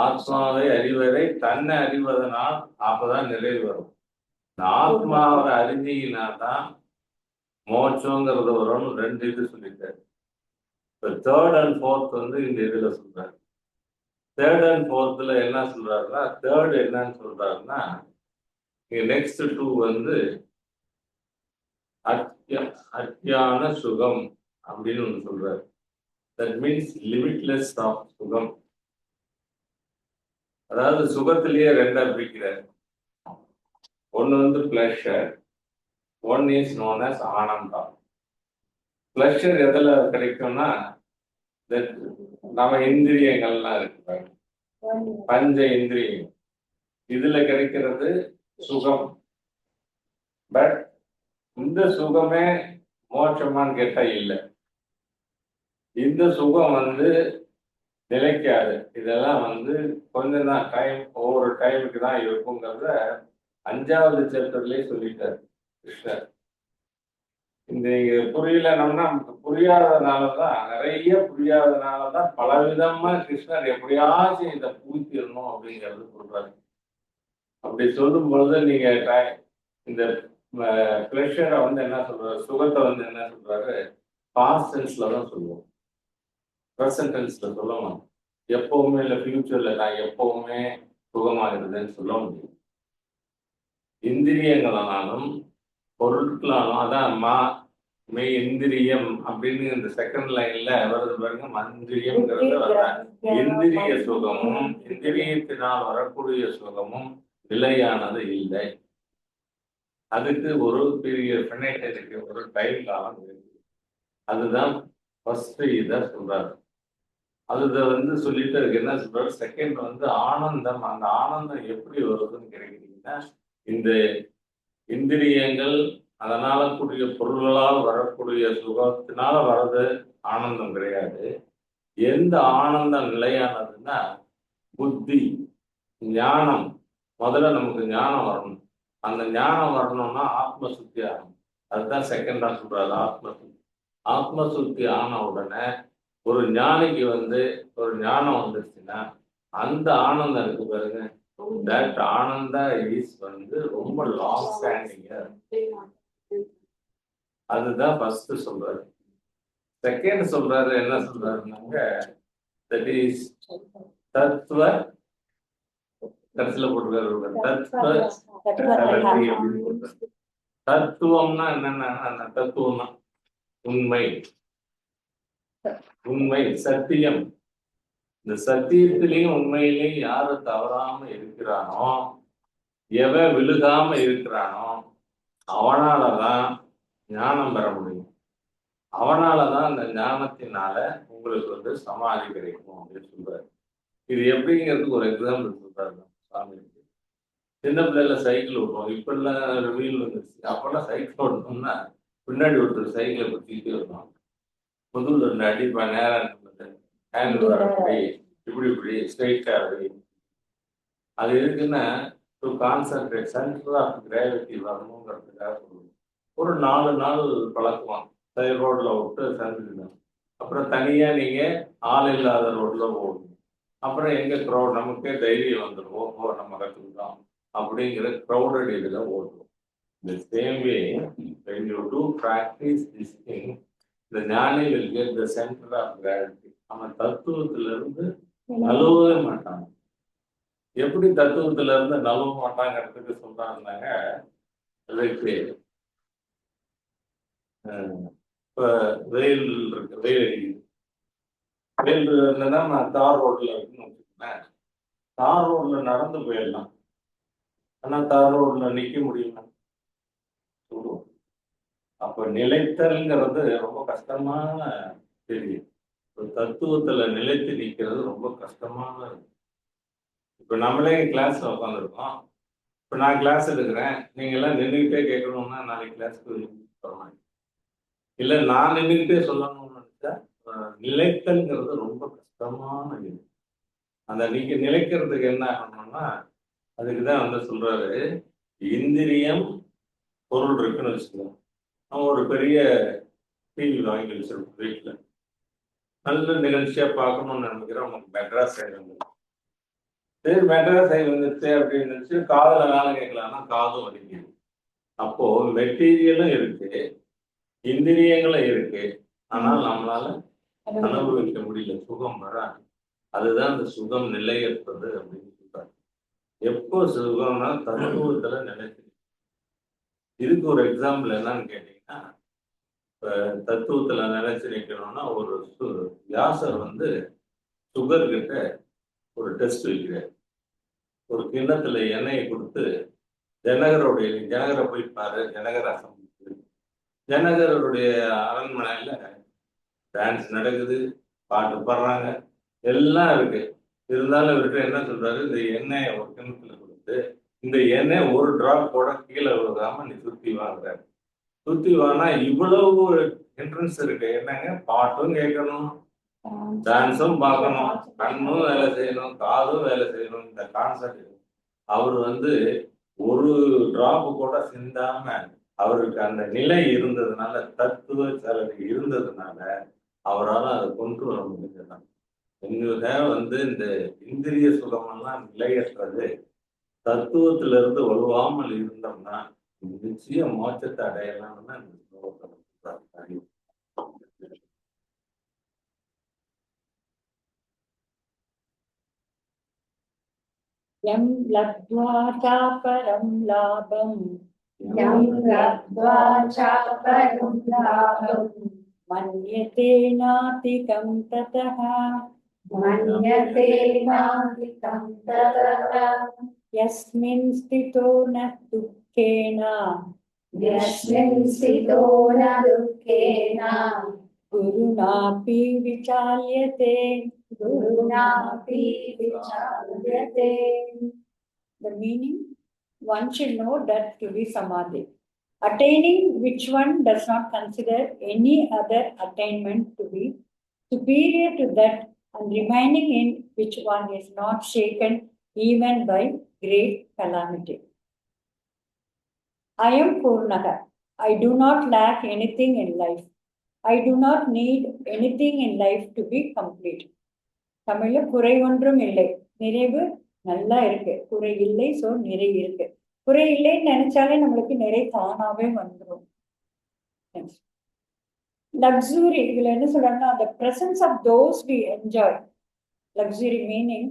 ஆத்மாவை அறிவதை தன்னை அறிவதனால் அப்பதான் நிறைவு வரும். ஆத்மாவை அறிஞ்சினா தான் மோட்சங்கிறது வரும். 2 இது சொல்லிட்டாரு. இப்போ 3rd and 4th வந்து இந்த இதுல சொல்றாரு. தேர்ட் அண்ட் ஃபோர்த்தில் என்ன சொல்றாருன்னா, தேர்ட் என்னன்னு சொல்றாருன்னா, நெக்ஸ்ட் டூ வந்து அத்தியான சுகம் அப்படின்னு ஒன்று சொல்றாரு. தட் மீன்ஸ் லிமிட்லெஸ் ஆஃப் சுகம். அதாவது சுகத்திலேயே ரெண்டா பிரிக்கிறார். ஒன்று வந்து pleasure, one is known as ஆனந்தம். பிளஷர் எதில் கிடைக்கும்னா, நம்ம இந்திரியங்கள்லாம் இருக்கு, பஞ்ச இந்திரியம், இதுல கிடைக்கிறது சுகம். பட் இந்த சுகமே மோட்சமான்னு கேட்டா இல்லை. இந்த சுகம் வந்து நிலைக்காது. இதெல்லாம் வந்து கொஞ்ச தான் டைம், ஒவ்வொரு டைமுக்கு தான் இருக்குங்கிறத 5வது சாப்டர்லயே சொல்லிட்டார் கிருஷ்ணர். இந்த புரியலன்னா, நமக்கு புரியாததுனாலதான், நிறைய புரியாததுனாலதான் பலவிதமா கிருஷ்ணர் எப்படியாச்சும் இதை பூத்திடணும் அப்படிங்கிறது சொல்றாரு. அப்படி சொல்லும் பொழுது நீங்க இந்த பிளஷரை வந்து என்ன சொல்றாரு, சுகத்தை வந்து என்ன சொல்றாரு, பாஸ்ட் டென்ஸ்ல தான் சொல்லுவோம், ப்ரெசன்ட் டென்ஸ்ல சொல்ல மாட்டோம். எப்பவுமே இல்லை ஃபியூச்சர்ல நான் எப்பவுமே சுகமாகிறதுன்னு சொல்ல முடியும். இந்திரியங்களானாலும் பொருட்களாலும், அதான் மெய் இந்திரியம் அப்படின்னு இந்த செகண்ட் லைன்ல வருது பாருங்க, மந்திரியம்ங்கிறது இந்திரிய சுகமும் இந்திரியத்தினால் வரக்கூடிய சுகமும் நிலையானது இல்லை. அதுக்கு ஒரு பெரிய பிணைட் இருக்கு, ஒரு டைம் காலம் இருக்கு. அதுதான் ஃபர்ஸ்ட் இதை சொல்றாரு. அது வந்து சொல்லிட்டு அதுக்கு என்ன சொல்றாரு, செகண்ட் வந்து ஆனந்தம். அந்த ஆனந்தம் எப்படி வருதுன்னு கேட்குறீங்கன்னா, இந்த இந்திரியங்கள் அதனால கூடிய பொருள்களால் வரக்கூடிய சுகத்தினால வர்றது ஆனந்தம் கிடையாது. எந்த ஆனந்தம் நிலையானதுன்னா புத்தி, ஞானம். முதல்ல நமக்கு ஞானம் வரணும். அந்த ஞானம் வரணும்னா ஆத்ம சுத்தி ஆகணும். அதுதான் செகண்டா சொல்றாரு, ஆத்மசுத்தி. ஆத்மசுத்தி ஆன உடனே ஒரு ஞானிக்கு வந்து ஒரு ஞானம் வந்துருச்சுன்னா அந்த ஆனந்தம் இருக்கு பாருங்க, தட் ஆனந்தா இஸ் வந்து ரொம்ப லாங் ஸ்டாண்டிங்க. அதுதான் ஃபர்ஸ்ட் சொல்றாரு. செகண்ட் சொல்றாரு, என்ன சொல்றாருன்னாங்க, தட் இஸ் தத்துவ, கடைசியில போட்டுருக்காரு தத்துவ. தத்துவம்னா என்னன்னா, அந்த தத்துவம்னா உண்மை, உண்மை சத்தியம். இந்த சத்தியத்திலையும் உண்மையிலையும் யாரு தவறாம இருக்கிறானோ, எவன் விழுகாம இருக்கிறானோ, அவனாலதான் ஞானம் பெற முடியும். அவனாலதான் அந்த ஞானத்தினால உங்களுக்கு வந்து சமாதி கிடைக்கும் அப்படின்னு சொல்றாரு. இது எப்படிங்கிறதுக்கு ஒரு எக்ஸாம்பிள் சொல்றாரு சுவாமிக்கு. சின்ன பிள்ளைல சைக்கிள் ஓட்டுவோம், இப்ப எல்லாம் வீல் வந்துருச்சு. அப்பெல்லாம் சைக்கிள் ஓட்டணும்னா பின்னாடி ஒருத்தர் சைக்கிளை பத்திக்கிட்டே வருவாங்க, முதுகுல 2 அடிப்பா, நேரம் ஹேண்டில் அப்படி இப்படி இப்படி ஸ்ட்ரைட்டா அப்படி. அது இருக்குன்னா to concentrate, centre of gravity வரணுங்கிறதுக்காக சொல்லுவோம். ஒரு 4 நாள் பழக்குவான், ரோட்ல விட்டு செஞ்சுக்கணும். அப்புறம் தனியா நீங்க ஆள் இல்லாத ரோட்ல ஓடணும். அப்புறம் எங்க க்ரௌட், நமக்கே தைரியம் வந்துடும், ஓஹோ நம்ம கற்றுக்கிட்டோம் அப்படிங்கிற க்ரௌடட் இதுல ஓடுவோம். இந்த same way when you do practice this thing, the ஞானி will get the center of gravity. அவன் தத்துவத்திலிருந்து நழுவவே மாட்டான். எப்படி தத்துவத்துல இருந்து நழுவ மாட்டாங்கிறதுக்கு சொல்றாங்க. அதுக்கு இப்ப வெயில் இருக்கு, வெயில் அடிக்குது, வெயில் இருந்ததுன்னா நான் தார் ரோட்ல இருக்குன்னு வச்சுக்கோங்களேன். தார் ரோட்ல நடந்து போயிடலாம், ஆனா தார் ரோட்ல நிக்க முடியுமா? சொல்லுவோம். அப்ப நிலைத்தல்ங்கிறது ரொம்ப கஷ்டமான தெரியும். தத்துவத்துல நிலைத்து நிற்கிறது ரொம்ப கஷ்டமான. இப்ப நம்மளே கிளாஸ்ல உட்காந்துருக்கோம். இப்ப நான் கிளாஸ் எடுக்கிறேன், நீங்க எல்லாம் நின்றுகிட்டே கேட்கணும்னா நாளைக்கு கிளாஸ்க்கு வரணும். இல்ல நான் நின்றுகிட்டே சொல்லணும்னு நினைச்சா நிலைத்தல்ங்கிறது ரொம்ப கஷ்டமான இது. அந்த நீங்க நிலைக்கிறதுக்கு என்ன ஆகணும்னா, அதுக்குதான் வந்து சொல்றாரு, இந்திரியம் பொருள் இருக்குன்னு வச்சுக்கோங்க. நம்ம ஒரு பெரிய டிவி வாங்கி வச்சிருக்கோம் வீட்டுல, நல்ல நிகழ்ச்சியா பார்க்கணும்னு நினைக்கிறேன். உங்களுக்கு மெட்ராஸ் சைடு வந்து சரி, மெட்ராஸ் சைடு வந்துச்சு அப்படின்னு நினைச்சு காதுல வேலை கேட்கலாம்னா காதும் வலிக்குது. அப்போ மெட்டீரியலும் இருக்கு, இந்திரியங்களும் இருக்கு, ஆனால் நம்மளால அனுபவிக்க முடியல, சுகம் வராது. அதுதான் அந்த சுகம் நிலையற்றது அப்படின்னு சொல்றாங்க. எப்போ சுகம்னா தத்துவத்துல நிலைச்சு. இதுக்கு ஒரு எக்ஸாம்பிள் என்னன்னு கேட்டீங்கன்னா, இப்ப தத்துவத்துல நிலைச்சு நிற்கணும்னா ஒரு வியாசர் வந்து சுகர் கிட்ட ஒரு டெஸ்ட் வைக்கிறார். ஒரு கிண்ணத்துல எண்ணெயை கொடுத்து ஜனகரை போய் பாரு, ஜனகர் அசம்பிள். ஜனகருடைய அரண்மனையில டான்ஸ் நடக்குது, பாட்டு பாடுறாங்க, எல்லாம் இருக்கு. இருந்தாலும் இவர்கிட்ட என்ன சொல்றாரு, இந்த எண்ணெயை ஒரு கிணத்துல கொடுத்து இந்த எண்ணெய் ஒரு டிராப் கூட கீழே விழுகாம நீ சுத்தி வாங்குற. சுத்தி வாங்கினா இவ்வளவு என்ட்ரன்ஸ் இருக்கு. என்னங்க, பாட்டும் கேட்கணும், டான்ஸும் பார்க்கணும், கண்ணும் வேலை செய்யணும், காதும் வேலை செய்யணும். இந்த கான்செப்ட் அவர் வந்து ஒரு டிராப் கூட சிந்தாம அவருக்கு அந்த நிலை இருந்ததுனால, தத்துவ சலனை இருந்ததுனால அவரால் அதை கொண்டு வர முடிஞ்சதான். எங்களுக்கு வந்து இந்த இந்திரிய சுகமெல்லாம் நிலையற்றது. தத்துவத்தில இருந்து வலுவாமல் இருந்தோம்னா நிச்சயம் மோட்சத்தை அடையலாம்னு இந்த ஸ்லோகத்தை சொல்றாரு. यं लब्ध्वा चापरं लाभं यं लब्ध्वा चापरं लाभं मन्यते नातिकं ततः मन्यते नाधिकं ततः यस्मिन् स्थितो न दुःखेन यस्मिन् स्थितो न दुःखेन गुरुणापि विचाल्यते गुरुणापि विचाल्यते. The meaning, one should know that to be samadhi, attaining which one does not consider any other attainment to be superior to that, and remaining in which one is not shaken even by great calamity. I am Purnaha. I do not lack anything in life. I do not need anything in life to be complete. தமிழ்ல குறை ஒன்றும் இல்லை, நிறைவு நல்லா இருக்கு. குறை இல்லை, so நிறை இருக்கு. குறை இல்லைன்னு நினைச்சாலே நம்மளுக்கு நிறை தானாவே வந்துடும். லக்ஸுரி, இதுல என்ன சொல்றாங்கன்னா, the presence of those we enjoy. Luxury meaning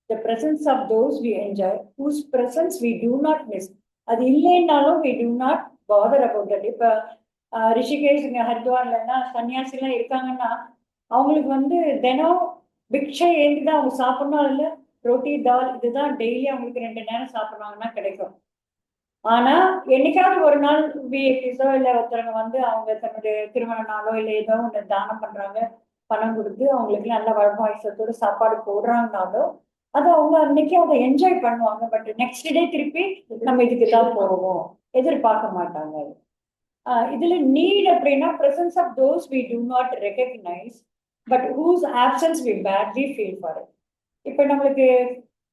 the presence of those we enjoy, whose presence we do not miss. அது இல்லைன்னாலும் we do not bother about that. இப்ப ரிஷிகேஷ் ஹரித்வார்லன்னா சன்னியாசி எல்லாம் இருக்காங்கன்னா அவங்களுக்கு வந்து தினம் பிக்ஷை ஏந்திதான் அவங்க சாப்பிடணும். அதுல ரொட்டி தால் இதுதான் டெய்லி அவங்களுக்கு 2 நேரம் சாப்பிடுறாங்கன்னா கிடைக்கும். ஆனா என்னைக்காவது ஒரு நாள் விஐபிஸோ இல்ல ஒருத்தவங்க வந்து அவங்க தன்னுடைய திருமண நாளோ இல்ல ஏதோ ஒண்ணு தானம் பண்றாங்க, பணம் கொடுத்து அவங்களுக்கு நல்ல வழபாயசத்தோட சாப்பாடு போடுறாங்கனாலும் அது அவங்க அன்னைக்கு அதை என்ஜாய் பண்ணுவாங்க. பட் நெக்ஸ்ட் டே திருப்பி நம்ம இதுக்கு தான் போவோம், எதிர்பார்க்க மாட்டாங்க. இதுல நீட் அப்படின்னா presence of those we do not recognize but whose absence we badly feel for it. இப்ப நம்மளுக்கு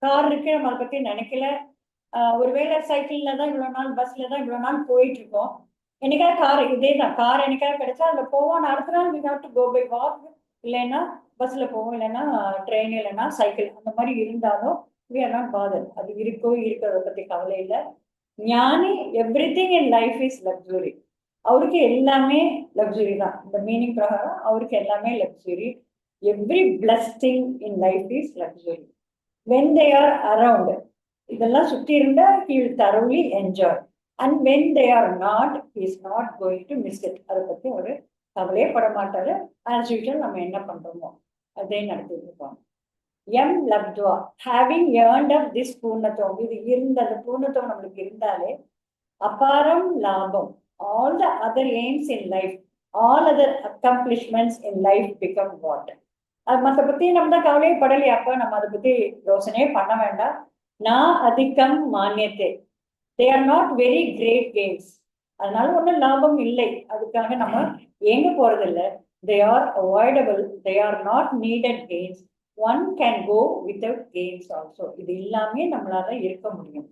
கார் இருக்கு, நம்ம அதை பத்தி நினைக்கல. ஒருவேளை சைக்கிள்ல தான் இவ்வளவு நாள், பஸ்ல தான் இவ்வளவு நாள் போயிட்டு இருக்கோம். என்னைக்காவது கார் இதே தான், கார் என்னைக்காவது கிடைச்சா அதுல போவோம். அடுத்த நாள் we have to go by walk, இல்லைன்னா பஸ்ல போவோம், இல்லைன்னா ட்ரெயின், இல்லைன்னா சைக்கிள். அந்த மாதிரி இருந்தாலும் we are not bothered. அது இருக்கோ இருக்கிறத பத்தி கவலை இல்லை. ஞானி everything in life is luxury. அவருக்கு எல்லாமே லக்ஸுரி தான். இந்த மீனிங் பிரகாரம் அவருக்கு எல்லாமே luxury. Every blessed thing in life is luxury. When they are around, இதெல்லாம் சுற்றி இருந்தா he will thoroughly enjoy, and when they are not, he is not going to miss it. அதை பத்தி ஒரு கவலையே பட மாட்டாரு. ஆஸ் யூஷுவல் நம்ம என்ன பண்றோமோ அதே நடத்திட்டு இருக்கோம். எம் லப்த்வா, ஹேவிங் ஏர்ன்ட் அப் திஸ் பூர்ணத்துவம், இது இருந்த அந்த பூர்ணத்துவம் நம்மளுக்கு இருந்தாலே அபாரம் லாபம். All the other aims in life, all other accomplishments in life become what? அது மற்ற பத்தி நம்ம தான் கவலையே படலையே, அப்ப நம்ம அதை பத்தி யோசனையே பண்ண வேண்டாம். நான் அதிகம் மானியத்தை, they are not very great gains, அதனால ஒன்றும் லாபம் இல்லை. அதுக்காக நம்ம எங்க போறது இல்லை. They are avoidable, they are not needed gains. One can go without gains also. இது இல்லாமே நம்மளால இருக்க முடியும்.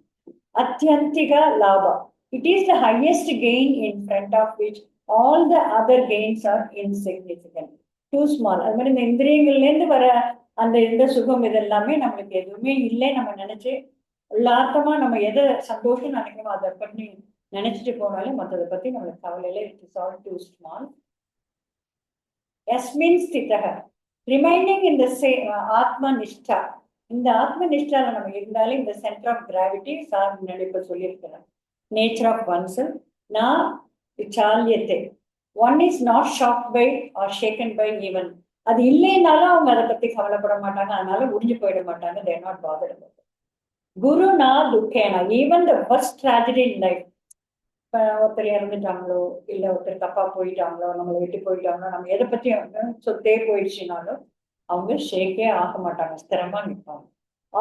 அத்தியந்திக லாபம், it is the highest gain in front of which all the other gains are insignificant, too small. அது மாதிரி இந்த இந்திரியங்கள்ல இருந்து வர அந்த இந்த சுகம் இதெல்லாமே நம்மளுக்கு எதுவுமே இல்லை. நம்ம நினைச்சு உள்ளார்த்தமா நம்ம எதை சந்தோஷம் நினைக்கணுமோ அதை பண்ணி நினைச்சிட்டு போனாலே மற்றதை பத்தி நம்மளுக்கு கவலையில it is all too small. யஸ்மின் ஸ்திதக, ரிமைனிங் இந்த ஆத்ம நிஷ்டா, இந்த ஆத்ம நிஷ்டால நம்ம இருந்தாலும் இந்த சென்டர் ஆஃப் கிராவிட்டி சார் முன்னாடி இப்ப சொல்லியிருக்கிறேன், நேச்சர் ஆஃப் ஒன்செல் நான் சால்யத்தை, one is not shock by or shaken by even. அது இல்லைன்னாலும் அவங்க அதை பத்தி கவலைப்பட மாட்டாங்க, அதனால முடிஞ்சு போயிட மாட்டாங்க. They're not bothered about it. குருனா துக்கேனா, even the first tragedy in life, ஒருத்தர் இறந்துட்டாங்களோ இல்ல ஒருத்தர் தப்பா போயிட்டாங்களோ, நம்மளை விட்டு போயிட்டாங்களோ, நம்ம எதை பத்தி சொத்தே போயிடுச்சுனாலும் அவங்க ஷேக்கே ஆக மாட்டாங்க, ஸ்திரமா நிற்பாங்க.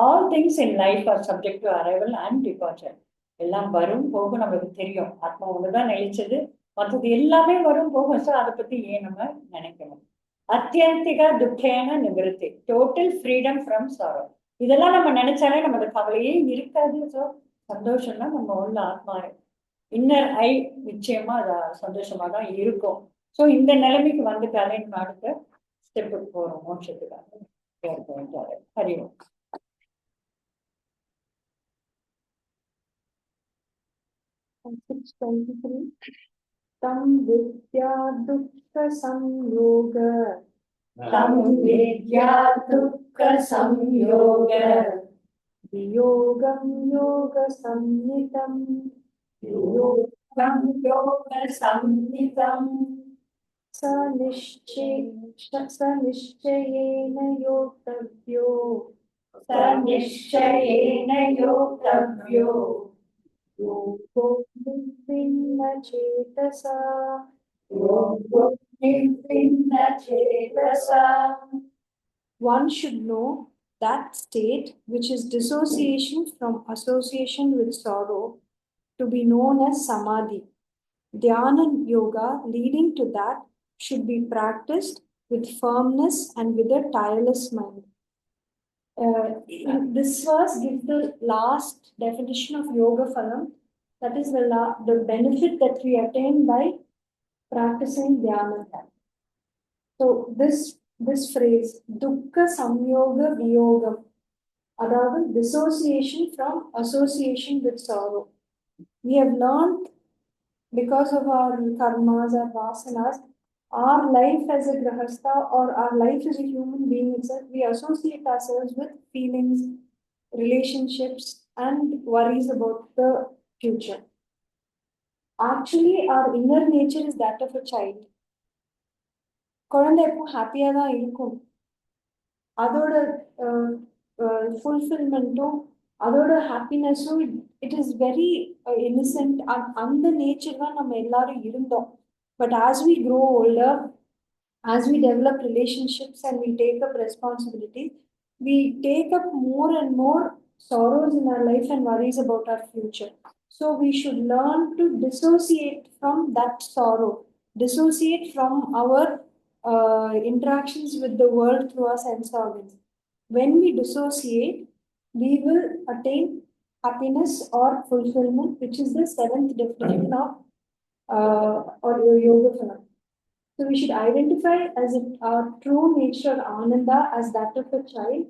All things in life R subject to arrival and departure. எல்லாம் வரும் போகும், நம்மளுக்கு தெரியும். ஆத்மா ஒண்ணுதான் நிலைச்சது, மற்றது எல்லாமே வரும் போகும். ஸோ அதை பத்தி ஏன் நம்ம நினைக்கணும். அத்தியந்திகா துக்கேன நிவர்த்தி, டோட்டல் ஃப்ரீடம் ஃப்ரம் சாரோ. இதெல்லாம் நம்ம நினைச்சாலே நமக்கு கவலையே இருக்காது. ஸோ சந்தோஷம்னா நம்ம உள்ள ஆத்மா இன்னர் ஐ நிச்சயமா அது சந்தோஷமா தான் இருக்கும். ஸோ இந்த நிலைமைக்கு வந்துட்டாலே நம்ம அடுத்த ஸ்டெப்புக்கு போறோம், மோட்சத்துக்காக. ஹரிவோம். தம் வித்யா துக்க சம்யோக, தம் வித்யா துக்க சம்யோக, யோகம் யோக சம்நிதம், யோகம் யோக சம்நிதம், சநிச்சயேன யோக்தவ்யோ, சநிச்சயேன யோக்தவ்யோ, யோகோ நிர்விண்ண சேதசா, யோகோ நிர்விண்ண சேதசா. One should know that state which is dissociation from association with sorrow to be known as samadhi. Dhyana yoga leading to that should be practiced with firmness and with a tireless mind. This verse gives the last definition of yoga phalam, that is the benefit that we attain by practicing dhyana. So this phrase, dukkha samyoga viyogam, அதாவது dissociation from association with sorrow. We have learned, because of our karmas, our vasanas, our life as a grahastha or our life as a human being itself, we associate ourselves with feelings, relationships, and worries about the future. Actually, our inner nature is that of a child. குழந்தை எப்போ ஹாப்பியா தான் இருக்கும். அதோட ஃபுல்ஃபில்மெண்ட்டும் அதோட ஹாப்பினஸும் it is very innocent. அந்த நேச்சர் தான் நம்ம எல்லாரும் இருந்தோம். But as we grow older, as we develop relationships and we take up responsibilities, we take up more and more sorrows in our life and worries about our future. So we should learn to dissociate from that sorrow, dissociate from our interactions with the world through our sense organs. When we dissociate, we will attain happiness or fulfillment, which is the seventh definition of or yoga phalam. So we should identify as our true nature, Ananda, as that of a child,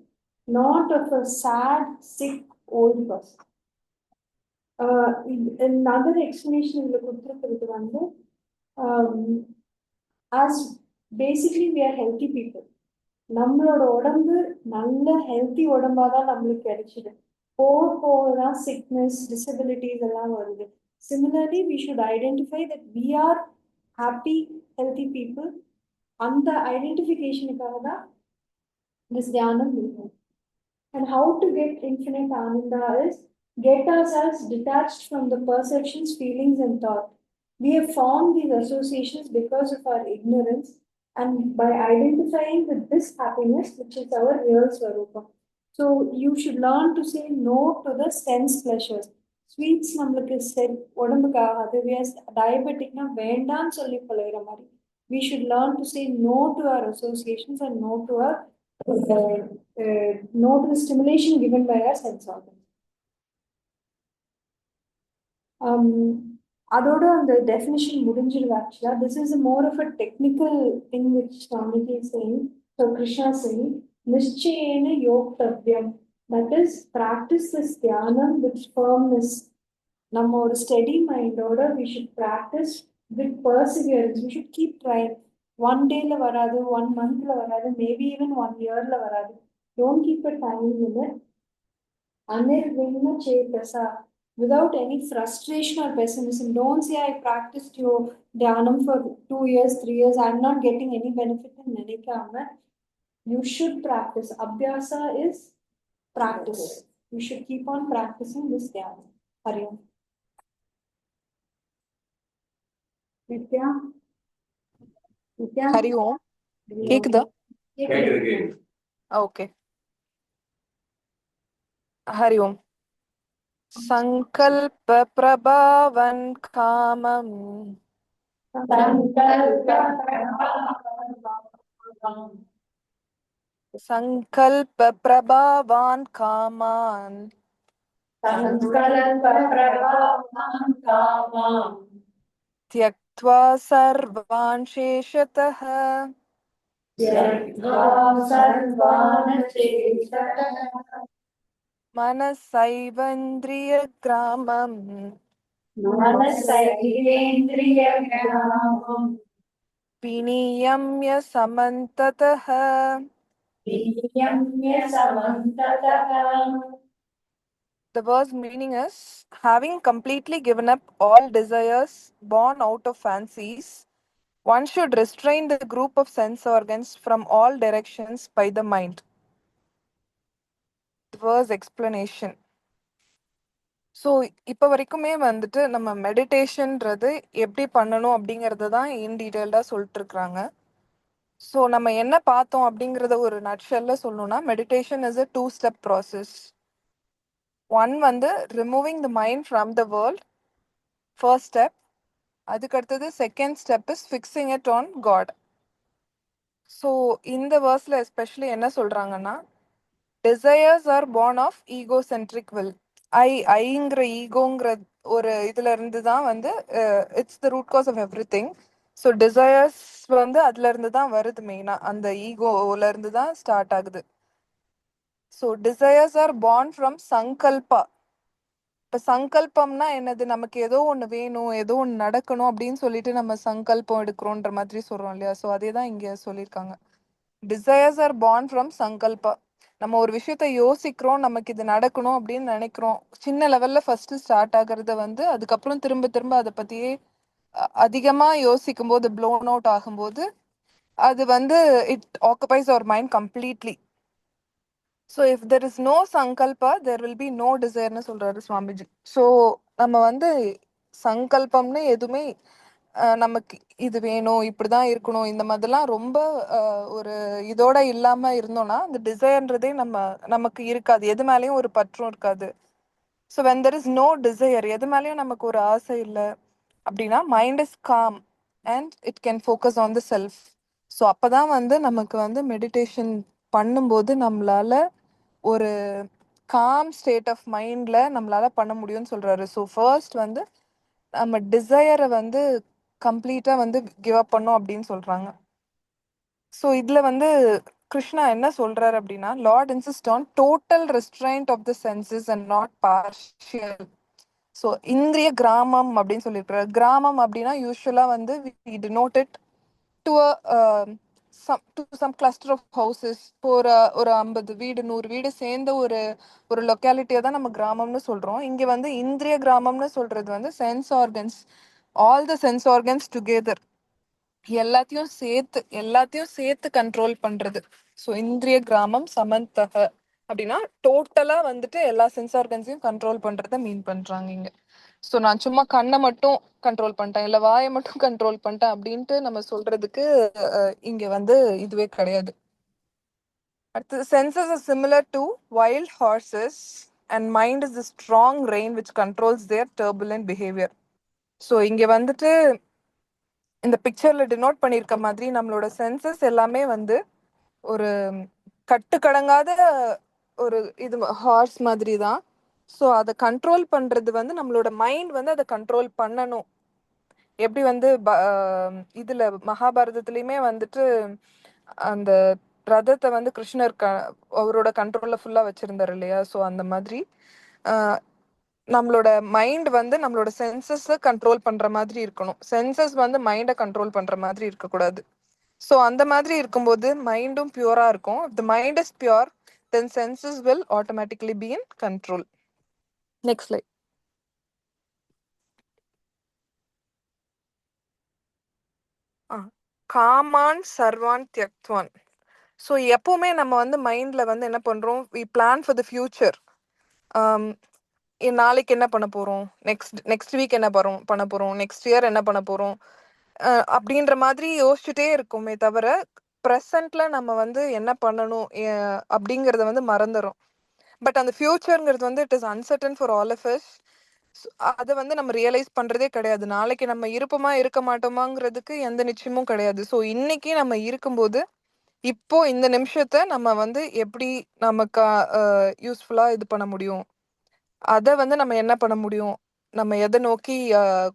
not of a sad, sick, old person. Another explanation in the as basically we are healthy people. நம்மளோட உடம்பு நல்ல healthy உடம்பாதான் நம்மளுக்கு கிடைச்சிது. போகதான் sickness, disabilities எல்லாம் வருது. Similarly, we should identify that we are happy, healthy people. அந்த ஐடென்டிஃபிகேஷனுக்காக தான் this தியானம் இருக்கும். And how to get infinite Ananda is get ourselves detached from the perceptions, feelings, and thought. We have formed these associations because of our ignorance, and by identifying with this happiness, which is our real Swarupa. So you should learn to say no to the sense pleasures. Sweets நம்மளுக்கு உடம்புக்கு ஆகாது. We are diabeticனா வேண்டான்னு சொல்லி பழகிற மாதிரி. We should learn to say no to our associations and no to the stimulation given by our sense organs. அதோட அந்த definition முடிஞ்சிருது. ஆக்சுவலா this is more of a technical thing which Swamiji is saying. So Krishna is saying நிச்சயேன யோக்தவ்யம், that is practice this dhyanam with firmness. நம்ம ஒரு steady மைண்டோட we should practice with perseverance. We should keep trying. 1 dayல வராது, 1 monthல வராது, maybe even 1 yearல வராது. Don't keep a time limit. Anirvigna Chetasa, without any frustration or pessimism. Don't say I practiced your Dhyanam for 2 years, 3 years, I'm not getting any benefit in Nenikama. You should practice. Abhyasa is practice. You should keep on practicing this Dhyanam. Hari Om. Nithya Nithya Hari ஓம். கேக்குதா? கேக்குது. Okay. Hari ஓம். சங்கல்ப பிரபாவன் காமம் சங்கல்ப பிரபாவான் come on त्यक्त्वा सर्वान् शेषतः मनसैवेन्द्रियग्रामम् विनियम्य समन्ततः The verse meaning is, having completely given up all desires born out of fancies, one should restrain the group of sense organs from all directions by the mind. The verse explanation. So இப்போ வரைக்குமே வந்துட்டு நம்ம மெடிடேஷன்றது எப்படி பண்ணணும் அப்படிங்கிறது தான் இன் டீட்டெயில்டாக சொல்லிட்டு இருக்கிறாங்க. ஸோ நம்ம என்ன பார்த்தோம் அப்படிங்கிறத ஒரு நட்ஷல்ல சொல்லணும்னா, meditation is a 2-step process. One வந்து removing the mind from the world, first step. அதுக்கடுத்தது second step is fixing it on God. So இந்த வேர்ஸில் எஸ்பெஷலி என்ன சொல்கிறாங்கன்னா, desires are born of egocentric will. ஐங்கிற ஈகோங்கிற ஒரு இதுல இருந்து தான் வந்து it's the root cause of everything. So desires வந்து அதுல இருந்து தான் வருது மெயினா, அந்த ஈகோல இருந்து தான் ஸ்டார்ட் ஆகுது. So desires are born from சங்கல்பா. இப்போ சங்கல்பம்னா என்னது? நமக்கு ஏதோ ஒன்று வேணும், ஏதோ ஒன்று நடக்கணும் அப்படின்னு சொல்லிட்டு நம்ம சங்கல்பம் எடுக்கிறோன்ற மாதிரி சொல்றோம் இல்லையா? ஸோ அதே தான் இங்கே சொல்லியிருக்காங்க. டிசையர்ஸ் ஆர் born ஃப்ரம் சங்கல்பா. நம்ம ஒரு விஷயத்த யோசிக்கிறோம், நமக்கு இது நடக்கணும் அப்படின்னு நினைக்கிறோம். சின்ன லெவல்ல ஃபர்ஸ்ட் ஸ்டார்ட் ஆகுறத வந்து அதுக்கப்புறம் திரும்ப திரும்ப அதை பத்தியே அதிகமா யோசிக்கும் போது, ப்ளோன் அவுட் ஆகும்போது அது வந்து it occupies our mind completely. So if there is no சங்கல்பா தெர் வில் பி நோ டிசைர்னு சொல்றாரு சுவாமிஜி. ஸோ நம்ம வந்து சங்கல்பம்னு எதுவுமே நமக்கு இது வேணும், இப்படிதான் இருக்கணும், இந்த மாதிரிலாம் ரொம்ப ஒரு இதோட இல்லாம இருந்தோம்னா அந்த டிசைர்ன்றதே நமக்கு இருக்காது, எது மேலேயும் ஒரு பற்றும் இருக்காது. So when there is no desire, எது மேலேயும் நமக்கு ஒரு ஆசை இல்லை அப்படின்னா mind is calm and it can focus on the self. So அப்போதான் வந்து நமக்கு வந்து மெடிடேஷன் பண்ணும்போது நம்மளால ஒரு காம் ஸ்டேட் ஆஃப் மைண்ட்ல நம்மளால பண்ண முடியும்னு சொல்றாரு. ஸோ ஃபர்ஸ்ட் வந்து நம்ம டிசையரை வந்து கம்ப்ளீட்டா வந்து கிவ் அப் பண்ணோம் அப்படின்னு சொல்றாங்க. ஸோ இதுல வந்து கிருஷ்ணா என்ன சொல்றாரு அப்படின்னா, lord insist on total restraint of the senses and not partial. So இந்திரிய கிராமம் அப்படின்னு சொல்லியிருக்கிறார். கிராமம் அப்படின்னா யூஸ்வலா வந்து we denote it to some cluster of houses. இப்போ ஒரு 50 வீடு 100 வீடு சேர்ந்த ஒரு லொக்காலிட்டியை தான் நம்ம கிராமம்னு சொல்றோம். இங்க வந்து இந்திரிய கிராமம்னு சொல்றது வந்து sense organs, all the sense organs together, எல்லாத்தையும் சேர்த்து கண்ட்ரோல் பண்றது. ஸோ இந்திரிய கிராமம் சமந்தக அப்படின்னா டோட்டலா வந்துட்டு எல்லா சென்ஸ் ஆர்கன்ஸையும் கண்ட்ரோல் பண்றத மீன் பண்றாங்க இங்க. ஸோ நான் சும்மா கண்ணை மட்டும் கண்ட்ரோல் பண்ணிட்டேன், இல்லை வாயை மட்டும் கண்ட்ரோல் பண்ணிட்டேன் அப்படின்ட்டு நம்ம சொல்றதுக்கு இங்க வந்து இதுவே கிடையாது. அடுத்தது, senses are similar to wild horses and mind is the strong rein which controls their turbulent behaviour. So இங்க வந்துட்டு இந்த பிக்சர்ல டினோட் பண்ணியிருக்க மாதிரி நம்மளோட சென்சஸ் எல்லாமே வந்து ஒரு கட்டுக்கடங்காத ஒரு இது ஹார்ஸ் மாதிரி தான். ஸோ அதை கண்ட்ரோல் பண்றது வந்து நம்மளோட மைண்ட் வந்து அதை கண்ட்ரோல் பண்ணணும். எப்படி வந்து இதுல மகாபாரதத்துலயுமே வந்துட்டு அந்த ரதத்தை வந்து கிருஷ்ணர் அவரோட கண்ட்ரோல்ல ஃபுல்லா வச்சிருந்தாரு இல்லையா? ஸோ அந்த மாதிரி நம்மளோட மைண்ட் வந்து நம்மளோட சென்சஸை கண்ட்ரோல் பண்ற மாதிரி இருக்கணும். சென்சஸ் வந்து மைண்டை கண்ட்ரோல் பண்ற மாதிரி இருக்கக்கூடாது. ஸோ அந்த மாதிரி இருக்கும்போது மைண்டும் பியூரா இருக்கும். If the mind is pure, then senses will automatically be in control. Next slide. Come on சர்வான் தியக்த்வான். ஸோ எப்பவுமே நம்ம வந்து மைண்ட்ல வந்து என்ன பண்றோம், we plan for the future. நாளைக்கு என்ன பண்ண போறோம், நெக்ஸ்ட் வீக் என்ன பண்ண போறோம், நெக்ஸ்ட் இயர் என்ன பண்ண போறோம் அப்படின்ற மாதிரி யோசிச்சுட்டே இருக்குமே தவிர ப்ரெசன்ட்ல நம்ம வந்து என்ன பண்ணணும் அப்படிங்கறத வந்து மறந்துடும். பட் அந்த ஃபியூச்சர்ங்கிறது வந்து it is uncertain for all of us. அதை வந்து நம்ம ரியலைஸ் பண்றதே கிடையாது. நாளைக்கு நம்ம இருப்போமா இருக்க மாட்டோமாங்கிறதுக்கு எந்த நிச்சயமும் கிடையாது. ஸோ இன்னைக்கு நம்ம இருக்கும்போது இப்போ இந்த நிமிஷத்தை நம்ம வந்து எப்படி நமக்கு யூஸ்ஃபுல்லா இது பண்ண முடியும், அதை வந்து நம்ம என்ன பண்ண முடியும், நம்ம எதை நோக்கி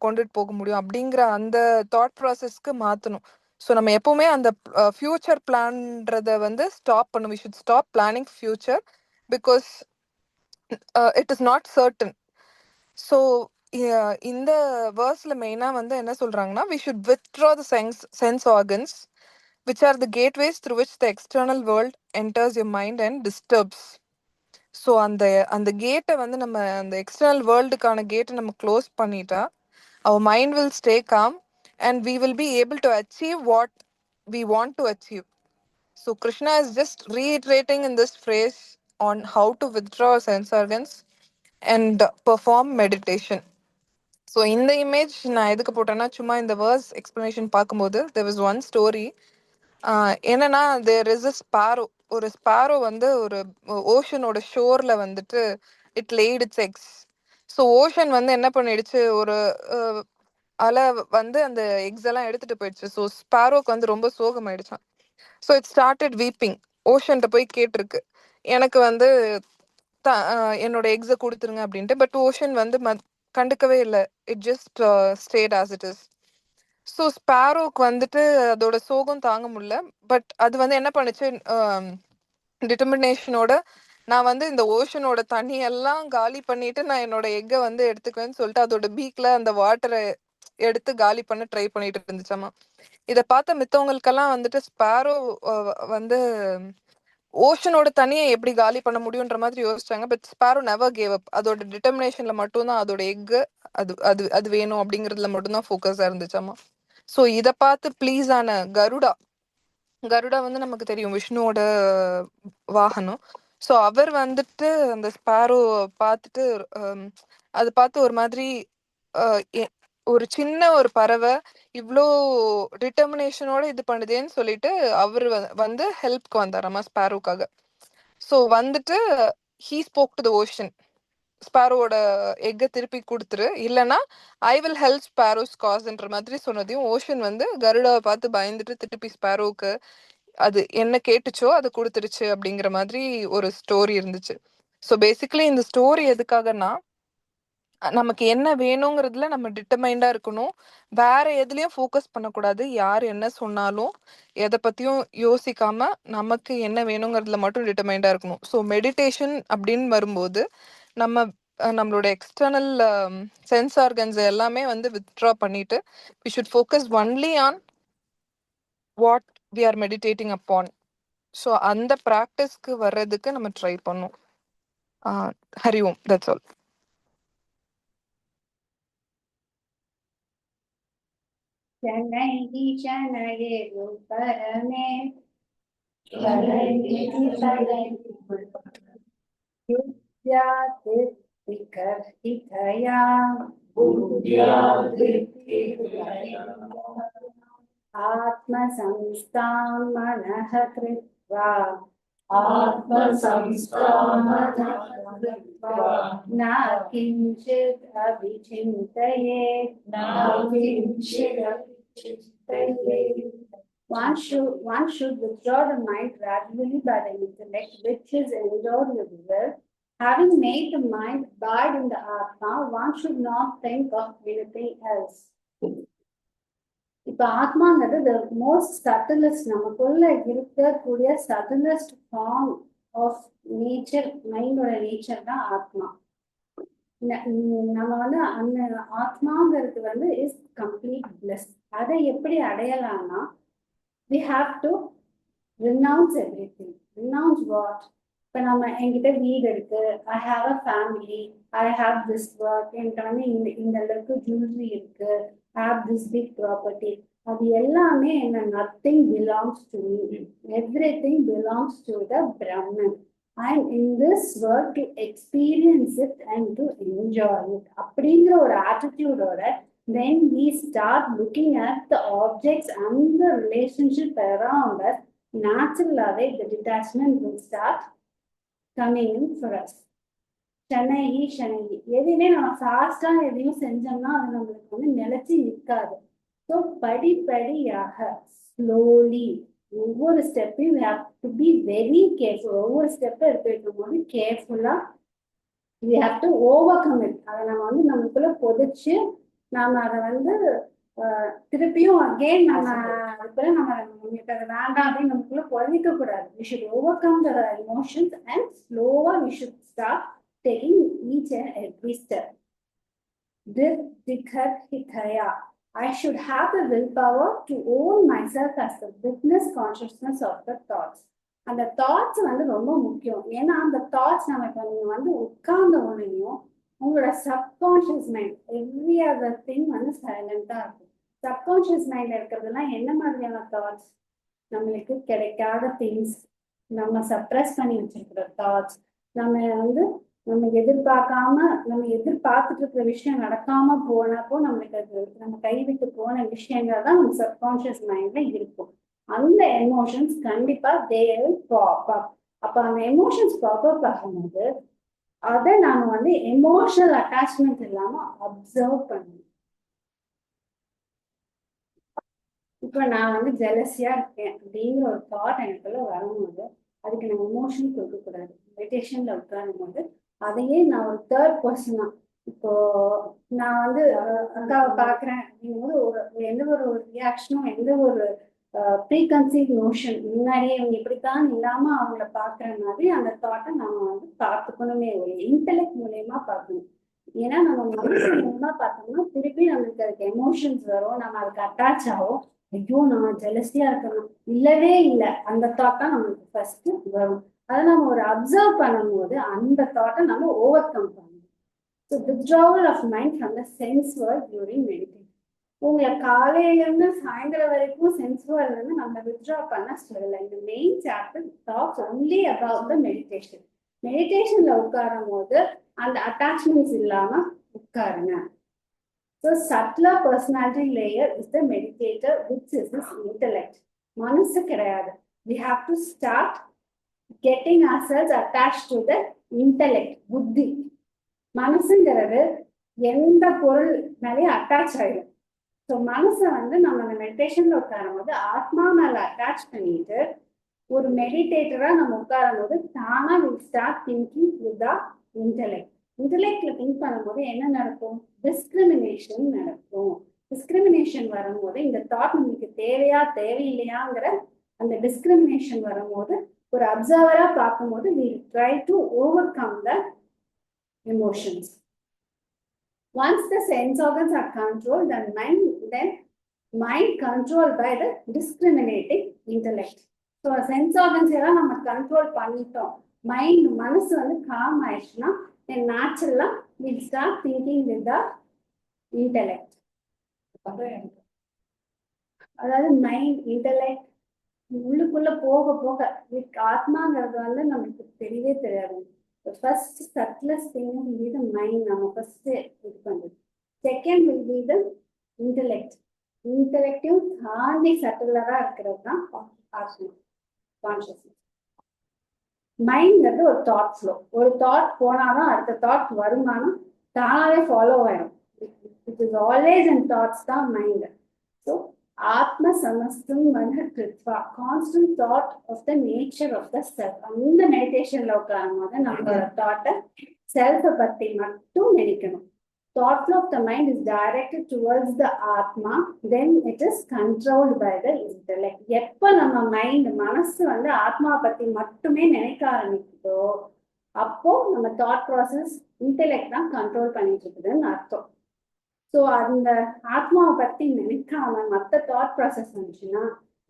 கொண்டுட்டு போக முடியும் அப்படிங்கிற அந்த தாட் ப்ராசஸ்க்கு மாற்றணும். ஸோ நம்ம எப்பவுமே அந்த ஃபியூச்சர் பிளான்றத வந்து ஸ்டாப் பண்ணணும். We should stop planning future because it is not certain. So இந்த வேர்ஸ்ல மெயினா வந்து என்ன சொல்றாங்கன்னா, we should withdraw the sense organs which are the gateways through which the external world enters your mind and disturbs. So அந்த கேட்டை வந்து நம்ம அந்த எக்ஸ்டர்னல் வேர்ல்டுக்கான கேட்டை நம்ம க்ளோஸ் பண்ணிட்டா our mind will stay calm and we will be able to achieve what we want to achieve. So Krishna is just reiterating in this phrase on how to withdraw sense organs and perform meditation. So இந்த image நான் எதுக்கு போட்டேன்னா, சும்மா இந்த verse explanation பார்க்கும்போது there was one story. என்னன்னா, there is a sparrow. ஒரு sparrow வந்து ஒரு ஓஷனோட ஷோர்ல வந்துட்டு it late it's X. So ocean வந்து என்ன பண்ணிடுச்சு, ஒரு அலை வந்து அந்த எக்ஸ் எல்லாம் எடுத்துட்டு போயிடுச்சு. ஸோ ஸ்பாரோக்கு வந்து ரொம்ப சோகமாயிடுச்சான். So it started weeping. ஓஷன்கிட்ட போய் கேட்டிருக்கு, எனக்கு வந்து என்னோட எக்ஸை கொடுத்துருங்க அப்படின்ட்டு. பட் ஓஷன் வந்து கண்டுக்கவே இல்லை. It just stayed as it is. So ஸ்பாரோக்கு வந்துட்டு அதோட சோகம் தாங்க முடியல. பட் அது வந்து என்ன பண்ணுச்சு, டிட்டர்மினேஷனோட நான் வந்து இந்த ஓஷனோட தண்ணியெல்லாம் காலி பண்ணிட்டு நான் என்னோட எக்கை வந்து எடுத்துக்குவேன்னு சொல்லிட்டு அதோட பீக்ல அந்த வாட்டரை எடுத்து காலி பண்ண ட்ரை பண்ணிட்டு இருந்துச்சாமா. இதை பார்த்த மித்தவங்களுக்கெல்லாம் வந்துட்டு ஸ்பாரோ வந்து ஓஷனோட தண்ணியை எப்படி காலி பண்ண முடியுன்ற மாதிரி யோசிச்சாங்க. But sparrow never gave up. அதோட டிட்டர்மினேஷன்ல மட்டும்தான், அதோட எக்கு அது அது அது வேணும் அப்படிங்கறதுல மட்டும்தான் ஃபோக்கஸா இருந்துச்சாமா. ஸோ இதை பார்த்து ப்ளீஸ் ஆன கருடா வந்து நமக்கு தெரியும் விஷ்ணுவோட வாகனம். ஸோ அவர் வந்துட்டு அந்த ஸ்பாரோ பார்த்துட்டு அதை பார்த்து ஒரு மாதிரி ஒரு சின்ன ஒரு பறவை இவ்வளோ டிட்டர்மினேஷனோட இது பண்ணுதேன்னு சொல்லிட்டு அவர் வந்து ஹெல்ப்க்கு வந்தாராமா ஸ்பாரோக்காக. ஸோ வந்துட்டு he spoke to the ocean, ஸ்பாரோட எக்கை திருப்பி கொடுத்துரு, இல்லைன்னா ஐ வில் ஹெல்ப் ஸ்பாரோஸ் காஸ்ன்ற மாதிரி சொன்னதையும் ஓஷன் வந்து கருடாவை பார்த்து பயந்துட்டு திருப்பி ஸ்பாரோவுக்கு அது என்ன கேட்டுச்சோ அதை கொடுத்துருச்சு அப்படிங்கிற மாதிரி ஒரு ஸ்டோரி இருந்துச்சு. ஸோ பேசிக்கலி இந்த ஸ்டோரி எதுக்காகனா, நமக்கு என்ன வேணுங்கிறதுல நம்ம டிட்டர்மைண்டா இருக்கணும். வேற எதுலயும் ஃபோக்கஸ் பண்ணக்கூடாது. யார் என்ன சொன்னாலும் எதை பத்தியும் யோசிக்காம நமக்கு என்ன வேணுங்கிறதுல மட்டும் டிட்டர்மைண்டா இருக்கணும். ஸோ மெடிடேஷன் அப்படின்னு வரும்போது நம்மளோட எக்ஸ்டர்னல் சென்ஸ் ஆர்கன்ஸ் எல்லாமே வந்து வித்ட்ரா பண்ணிட்டு we should focus only on what we are meditating upon. So அந்த ப்ராக்டிஸ்க்கு வர்றதுக்கு நம்ம ட்ரை பண்ணோம். ஹரி ஓம். That's all. शनैः शनये परमे विद्यादित्तिकर्हितया आत्मसंस्थां मनः कृत्वा न किञ्चित् अभिचिन्तयेत्. One should withdraw the mind gradually by the intellect, which is endowed with will. Having made the mind abide in the Atma, one should not think of anything else. இப்ப ஆத்மாங்கிறது the most subtlest, நமக்குள்ள இருக்கக்கூடிய subtlest form of nature, மைண்டோட nature தான் ஆத்மா. நம்ம வந்து அந்த ஆத்மாங்கிறது வந்து இஸ் கம்ப்ளீட் பிளஸ். அதை எப்படி அடையலாம்னா, we have to renounce everything. Renounce what? இப்ப நம்ம என்கிட்ட வீடு இருக்கு, I have a family, I have this work, என்கிட்ட வந்து இந்த அளவுக்கு ஜுவல்லரி இருக்கு, I have this big property. அது எல்லாமே என்ன? Nothing belongs to me. Everything belongs to the Brahman. I am in this world to experience it and to enjoy it. அப்படிங்கிற ஒரு attitude-ஓட when we start looking at the objects and the relationship around us, naturally the detachment will start coming in for us. Shanai, எதுவுமே நம்ம ஃபாஸ்டா எதையும் செஞ்சோம்னா அது நம்மளுக்கு வந்து நிலைச்சு நிற்காது. ஸோ படிப்படியாக ஸ்லோலி ஒவ்வொரு ஸ்டெப்பையும் we have to be very careful. ஒவ்வொரு ஸ்டெப்பை எடுத்து வைக்கும் போது கேர்ஃபுல்லா we have to overcome it. அதை நம்ம வந்து நமக்குள்ள பொதிச்சு நாம அதை வந்து திருப்பியும் அகெயின் நம்ம அதுக்குள்ள நம்ம நமக்கு அதை வேண்டாம் அப்படின்னு நமக்குள்ள பொதிக்க கூடாது. We should overcome the emotions and slower we should start taking each and every step. I should have the willpower to own myself as the witness consciousness of the thoughts. அந்த தாட்ஸ் வந்து ரொம்ப முக்கியம். ஏன்னா அந்த thoughts நம்ம இப்போ நீங்க வந்து உட்கார்ந்த உடனேயும் உங்களோட subconscious mind every other thing வந்து சைலண்டா இருக்கும். சப்கான்ஷியஸ் மைண்ட்ல இருக்கிறதுலாம் என்ன மாதிரியான தாட்ஸ்? நம்மளுக்கு கிடைக்காத திங்ஸ், நம்ம சப்ரஸ் பண்ணி வச்சிருக்கிற தாட்ஸ், நம்ம எதிர்பார்த்துட்டு இருக்கிற விஷயம் நடக்காம போனப்போ நம்மளுக்கு அது நம்ம கைவிட்டு போன விஷயங்கள் தான் நம்ம சப்கான்ஷியஸ் மைண்ட்ல இருக்கும். அந்த எமோஷன்ஸ் கண்டிப்பா they will pop up. அப்ப அந்த எமோஷன்ஸ் pop up ஆகும்போது அதை நாம வந்து எமோஷனல் அட்டாச்மெண்ட் இல்லாம அப்சர்வ் பண்ணணும். இப்ப நான் வந்து ஜெலசியா இருக்கேன் அப்படிங்கிற ஒரு தாட் எனக்குள்ள வரும்போது அதுக்கு நம்ம எமோஷன் கொடுக்க கூடாது. மெடிடேஷன்ல உட்காரும் போது அதையே நான் ஒரு தேர்ட் பர்சனா இப்போ நான் வந்து அக்காவை பாக்குறேன் அப்படிங்கும்போது எந்த ஒரு ரியாக்ஷனும் எந்த ஒரு ப்ரீகன்சீவ் நோஷன் முன்னாடியே இவங்க இப்படித்தான் இல்லாம அவங்கள பாக்குற மாதிரி அந்த தாட்டை நம்ம வந்து பார்த்துக்கணுமே ஒரு இன்டெலெக்ட் மூலயமா பார்க்கணும். ஏன்னா நம்ம மனசு மூலமா பார்த்தோம்னா திருப்பி நம்மளுக்கு அதுக்கு எமோஷன்ஸ் வரும், நம்ம அதுக்கு அட்டாச் ஆகும். ஐயோ நான் ஜெலசியா இருக்கணும், இல்லவே இல்லை, அந்த தாட் தான் நம்மளுக்கு ஃபர்ஸ்ட் வரும். அதை நம்ம ஒரு அப்சர்வ் பண்ணும்போது அந்த தாட்டை நம்ம ஓவர் கம் பண்ணணும். So withdrawal of mind from the sense world during meditation. உங்களை காலையில இருந்து சாயந்தரம் வரைக்கும் சென்ஸ் வேர்ல்ட்ல இருந்து நம்ம வித்ட்ரா பண்ண சொல்லல. இந்த main chapter talks only about the meditation. மெடிடேஷன்ல உட்காரும் போது அந்த அட்டாச்மெண்ட்ஸ் இல்லாம உட்காருங்க. So subtle personality layer is the meditator which is is intellect. மனசு கிடையாது. We have to start getting ourselves attached to the intellect, புத்தி. மனசுங்கிறது எந்த பொருள் மேலேயும் அட்டாச் ஆயிடும். ஸோ மனசை வந்து நம்ம அந்த மெடிடேஷன்ல உட்காரும் போது ஆத்மா மேல அட்டாச் பண்ணிட்டு ஒரு மெடிடேட்டரா நம்ம உட்காரும் போது தானா will start thinking with the intellect. இன்டெலெக்ட்ல திங்க் பண்ணும்போது என்ன நடக்கும்? டிஸ்கிரிமினேஷன் நடக்கும். டிஸ்கிரிமினேஷன் வரும்போது இந்த தாட் நம்மளுக்கு தேவையா தேவையில்லையாங்கிற அந்த டிஸ்கிரிமினேஷன் வரும்போது ஒரு அப்சர்வரா பார்க்கும்போது we try to overcome the emotions. Once the sense organs are controlled, then mind controlled by the discriminating intellect. So sense organs எல்லாம் நம்ம கண்ட்ரோல் பண்ணிட்டோம், மனசு வந்து காம் ஆயிடுச்சுன்னா then naturally we'll start thinking with the intellect. அதாவது mind intellect உள்ளுக்குள்ள போக போக ஆத்மாங்கிறது வந்து நமக்கு தெரியவே தெரியாது. First subtlest thing will be the mind. நம்ம first இது பண்றது. Second will be the intellect. இன்டெலெக்டிவ் தாண்டி சட்டிலரா இருக்கிறது தான் கான்சியஸ்னஸ். மைண்ட்ங்கிறது ஒரு தாட் ஃப்ளோ. ஒரு தாட் போனாதான் அடுத்த தாட் வருமானம் தானாவே ஃபாலோ ஆயிடும். It is always in thoughts தான் மைண்ட். ஸோ ஆத்ம சமஸ்தம் வந்து கிருத்வா, constant thought of the nature of the self. அந்த மெடிடேஷன்ல உட்காரும் போது நம்மளோட தாட்டை செல்ஃபை பத்தி மட்டும் நினைக்கணும். Thought flow of the mind is directed towards the Atma, then it is controlled by the intellect. எப்ப நம்ம மைண்ட் மனசு வந்து ஆத்மா பத்தி மட்டுமே நினைக்க ஆரம்பிக்குதோ அப்போ நம்ம தாட் ப்ராசஸ் இன்டெலெக்ட் தான் கண்ட்ரோல் பண்ணிட்டு இருக்குதுன்னு அர்த்தம். ஸோ அந்த ஆத்மாவை பத்தி நினைக்காம மற்ற தாட் ப்ராசஸ் வந்துச்சுன்னா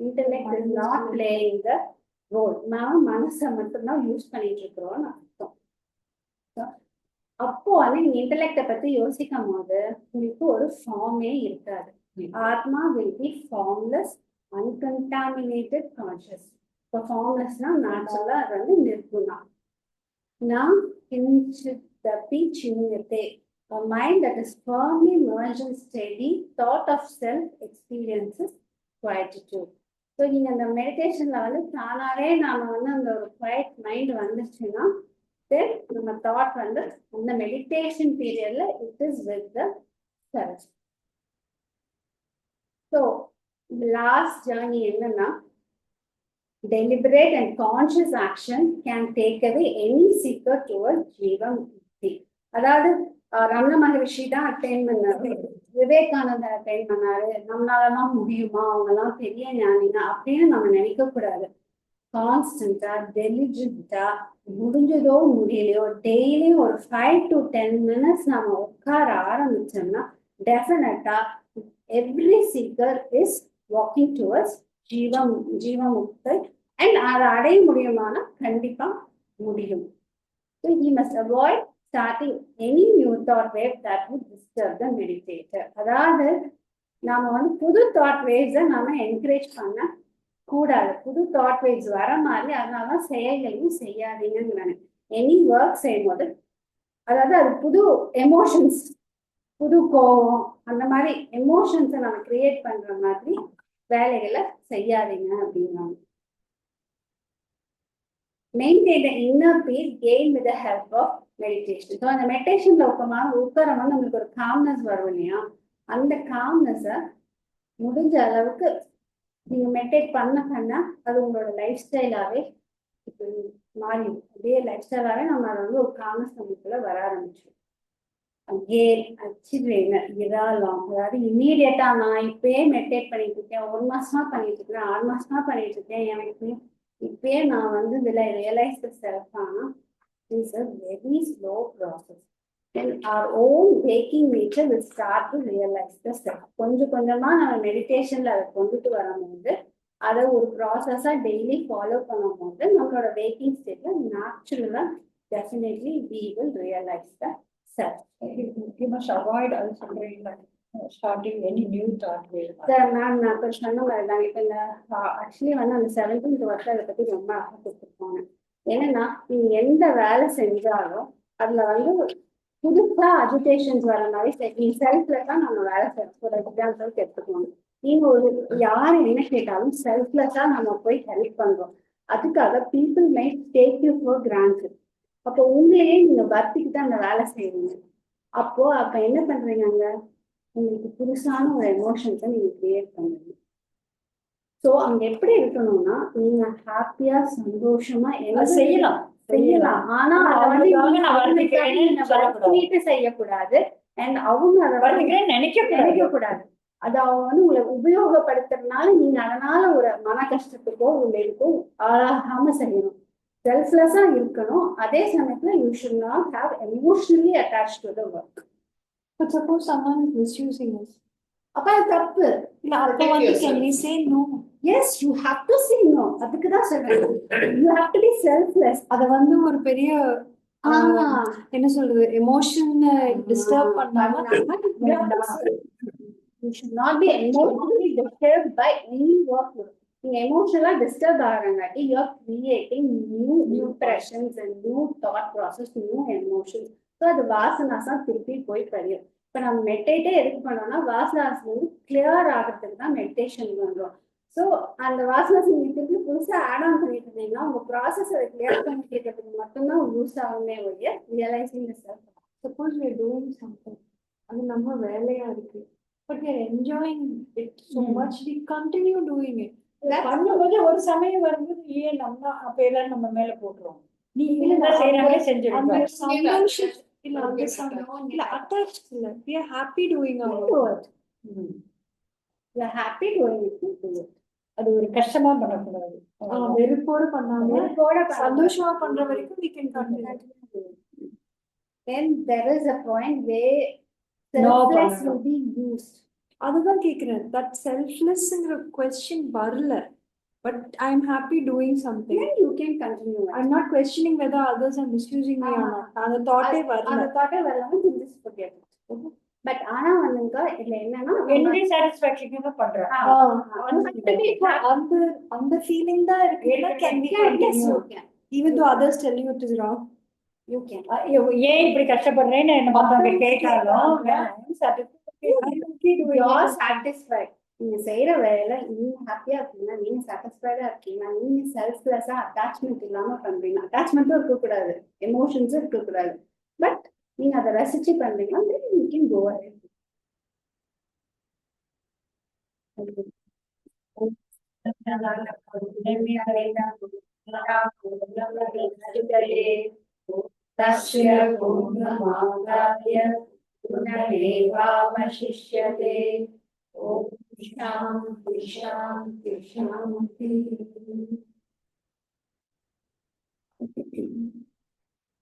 intellect is not playing the role. நாம மனசை மட்டும்தான் யூஸ் பண்ணிட்டு இருக்கிறோம்னு அர்த்தம். அப்போ வந்து நீங்க இன்டெலெக்ட பத்தி யோசிக்கும் போது உங்களுக்கு ஒரு ஃபார்மே இருக்காது. ஆத்மா will be formless, uncontaminated conscious. இப்போ ஃபார்ம்லெஸ்னா நேச்சுரலா அது வந்து நிற்கும்னா நான் கிஞ்சிதபி சின்யதே. A mind that is firmly merged in steady thought of self experiences quietude. So நீங்க அந்த மெடிடேஷன்ல வந்து தானாவே நாம வந்து அந்த ஒரு குவைட் மைண்ட் வந்துச்சுன்னா தென் நம்ம தாட் வந்து அந்த மெடிடேஷன் பீரியட்ல it is with the self. So last journey என்னன்னா deliberate and conscious action can take away any seeker towards ஜீவம் முக்தி. அதாவது ரமண மகரிஷி தான் அட்டைன் பண்ணாரு, விவேகானந்தர் அட்டைன் பண்ணாரு, நம்மளாலலாம் முடியுமா, அவங்கெல்லாம் பெரிய ஞானினா அப்படின்னு நம்ம நினைக்க கூடாது. கான்ஸ்டன்டா டெலிஜென்டா முடிஞ்சதோ முடியலையோ டெய்லியும் ஒரு 5 to 10 minutes நம்ம உட்கார ஆரம்பிச்சோம்னா definitely every seeker is walking towards ஜீவமுக்தி அண்ட் அதை அடைய முடியுமானா கண்டிப்பா முடியும். So he must avoid starting any new thought wave that would disturb the meditator. அதாவது நாம வந்து புது தாட் வேவ்ஸை நாம என்கரேஜ் பண்ண கூடாது. புது தாட் வேவ்ஸ் வர மாதிரி அதனால செயல்களையும் செய்யாதீங்கன்னு எனி ஒர்க் செய்யும் போது, அதாவது அது புது எமோஷன்ஸ், புது கோபம், அந்த மாதிரி எமோஷன்ஸை நம்ம கிரியேட் பண்ற மாதிரி வேலைகளை செய்யாதீங்க அப்படின்னாங்க. Maintain the inner peace gained with the help of meditation. So அந்த மெடிடேஷன்ல உட்காரம் வந்து நம்மளுக்கு ஒரு காம்னஸ் வரும் இல்லையா, அந்த காம்னஸை முடிஞ்ச அளவுக்கு நீங்க மெடிடேட் பண்ண அது உங்களோட லைஃப் ஸ்டைலாவே இப்போ மாறிடும். அப்படியே லைஃப் ஸ்டைலாவே நம்ம அதை வந்து ஒரு காம்னஸ் நம்மளுக்குள்ள வர ஆரம்பிச்சிடும். கேல் அச்சிடுவேங்க இதாலாம், அதாவது இம்மீடியட்டா நான் இப்பயே மெடிடேட் பண்ணிட்டு இருக்கேன், 1 மாசமா பண்ணிட்டு இருக்கேன், 6 மாசமா பண்ணிட்டு இருக்கேன், எனக்கு இப்பயே நான் வந்து ரியலைஸ் த செல்ஃப் ஆனா it's a very slow process. Then our own waking nature will start to realize the self. கொஞ்சம் கொஞ்சமா நம்ம மெடிடேஷன்ல அதை கொண்டுட்டு வரும்போது அதை ஒரு ப்ராசஸா டெய்லி ஃபாலோ பண்ணும்போது நம்மளோட வேக்கிங் ஸ்டேட்ல நேச்சுரலா definitely we will realize the self. You must avoid also starting any new thought wave. Sir ma'am நான் இப்போ சொன்ன மாதிரி தான். இப்போ இந்த ஆக்சுவலி வந்து அந்த 17th வருஷம் அதை பத்தி ரொம்ப அழகா கொடுத்துருப்பாங்க. என்னன்னா நீங்க எந்த வேலை செஞ்சாலும் அதுல வந்து புதுசா அஜிடேஷன்ஸ் வர மாதிரி நீங்க செல்ஃப்லெஸ்ஸா நம்ம வேலை செய்யணும். ஒரு எக்ஸாம்பிளுக்கு எடுத்துக்கோங்க, நீங்க ஒரு யாரு என்ன கேட்டாலும் செல்ஃப்லெஸ்ஸா நம்ம போய் ஹெல்ப் பண்றோம். அதுக்காக people my take you for granted. அப்போ உங்களையே நீங்க பர்த்திக்கிட்டு அந்த வேலை செய்வீங்க. அப்ப என்ன பண்றீங்க, அங்க உங்களுக்கு புதுசான ஒரு எமோஷன்ஸை நீங்க கிரியேட் பண்ணுவீங்க. ஸோ அங்க எப்படி இருக்கணும்னா நீங்க ஹாப்பியா சந்தோஷமா என்ன செய்யலாம், ஆனா அதை வந்து செய்யக்கூடாது. அண்ட் அவங்க அதை நினைக்க கூடாது. அது அவங்க வந்து உங்களை உபயோகப்படுத்துறதுனால நீங்க அதனால ஒரு மன கஷ்டத்துக்கோ உள்ளேக்கோ ஆளாகாம செய்யணும். செல்ஃப்லெஸ்ஸா இருக்கணும். அதே சமயத்துல you should not have emotionally attached to the work. But suppose someone is misusing us. அப்ப அது தப்பு இல்ல, அப்ப வந்து can we say no? Yes, you have to say no. அதுக்கு தான் சொல்றேன், you have to be selfless. அத வந்து ஒரு பெரிய என்ன சொல்றது, எமோஷன் டிஸ்டர்ப் பண்ணாம you should not be emotionally disturbed by any work. நீங்க எமோஷனலா disturb ஆகிறங்காட்டி you are creating new impressions and new thought process, new emotions. So அது வாசனாசா திருப்பி போய் படியும். இப்போ நம்ம மெடிடேட்டே எதுக்கு பண்ணோம்னா வாசனாஸ் வந்து கிளியர் ஆகிறதுக்கு தான் மெடிடேஷன் பண்றோம். ஸோ அந்த வாசனாஸ் நீங்க திருப்பி புதுசா ஆட் ஆன் பண்ணிட்டு இருந்தீங்கன்னா உங்க ப்ராசஸ் அதை கிளியர் பண்ணிட்டு இருக்கிறதுக்கு மட்டும்தான் யூஸ் ஆகுமே ஒழிய realising the self. Suppose we are doing something, அது நம்ம வேலையா இருக்கு, but we are enjoying it so much, we continue doing it. பண்ணும்போது ஒரு சமயம் வரும்போது ஏன் நம்ம அப்ப எல்லாரும் நம்ம மேல போட்டுருவோம், நீ இல்ல செய்யறாங்களே செஞ்சிருக்காங்க. இல்ல அந்த சந்தோஷம் இல்ல attached இல்ல, we are happy doing our work. You are happy doing it. அது ஒரு கஷ்டமா பண்ணக்கூடாது, வெறுப்போட பண்ணாம சந்தோஷமா பண்ற வரைக்கும் we can continue. Then there is a point where selfless will be used. அதுதான் கேக்குறேன். தட் செல்ஃப்லெஸ்ங்கிற கொஸ்டின் வரல. But I am happy doing something. Then you can continue it. I am not questioning whether others are misusing me or not. அந்த தாட்டே வரல. அந்த தாட்டே வரலாம just forget it. பட் ஆனா வந்துங்க இதுல என்னன்னா என்னுடைய சாட்டிஸ்பாக்சன் தான் பண்றேன். அந்த அந்த ஃபீலிங் தான் இருக்கு. Can we continue even though others tell you it is wrong? you can. ஏன் இப்படி கஷ்டப்படுறேன்னு என்ன மத்தவங்க கேட்டாலும் you are satisfied. நீங்க செய்யற வேலையில நீங்க ஹாப்பியா இருக்கீங்க, நீங்க சாட்டிஸ்ஃபைடா இருக்கீங்க, நீங்க செல்ஃப்லெஸ்ஸா அட்டாச்மெண்ட் இல்லாம பண்றீங்க. அட்டாச்மெண்ட்டும் இருக்கக்கூடாது, எமோஷன்ஸும் இருக்கக்கூடாது. பட் நீங்க அதை ரசிச்சு பண்றீங்கன்னா then you can go ahead. तस्य पूर्णमादाय पुनरेवावशिष्यते। ॐ शान्ति शान्ति शान्ति।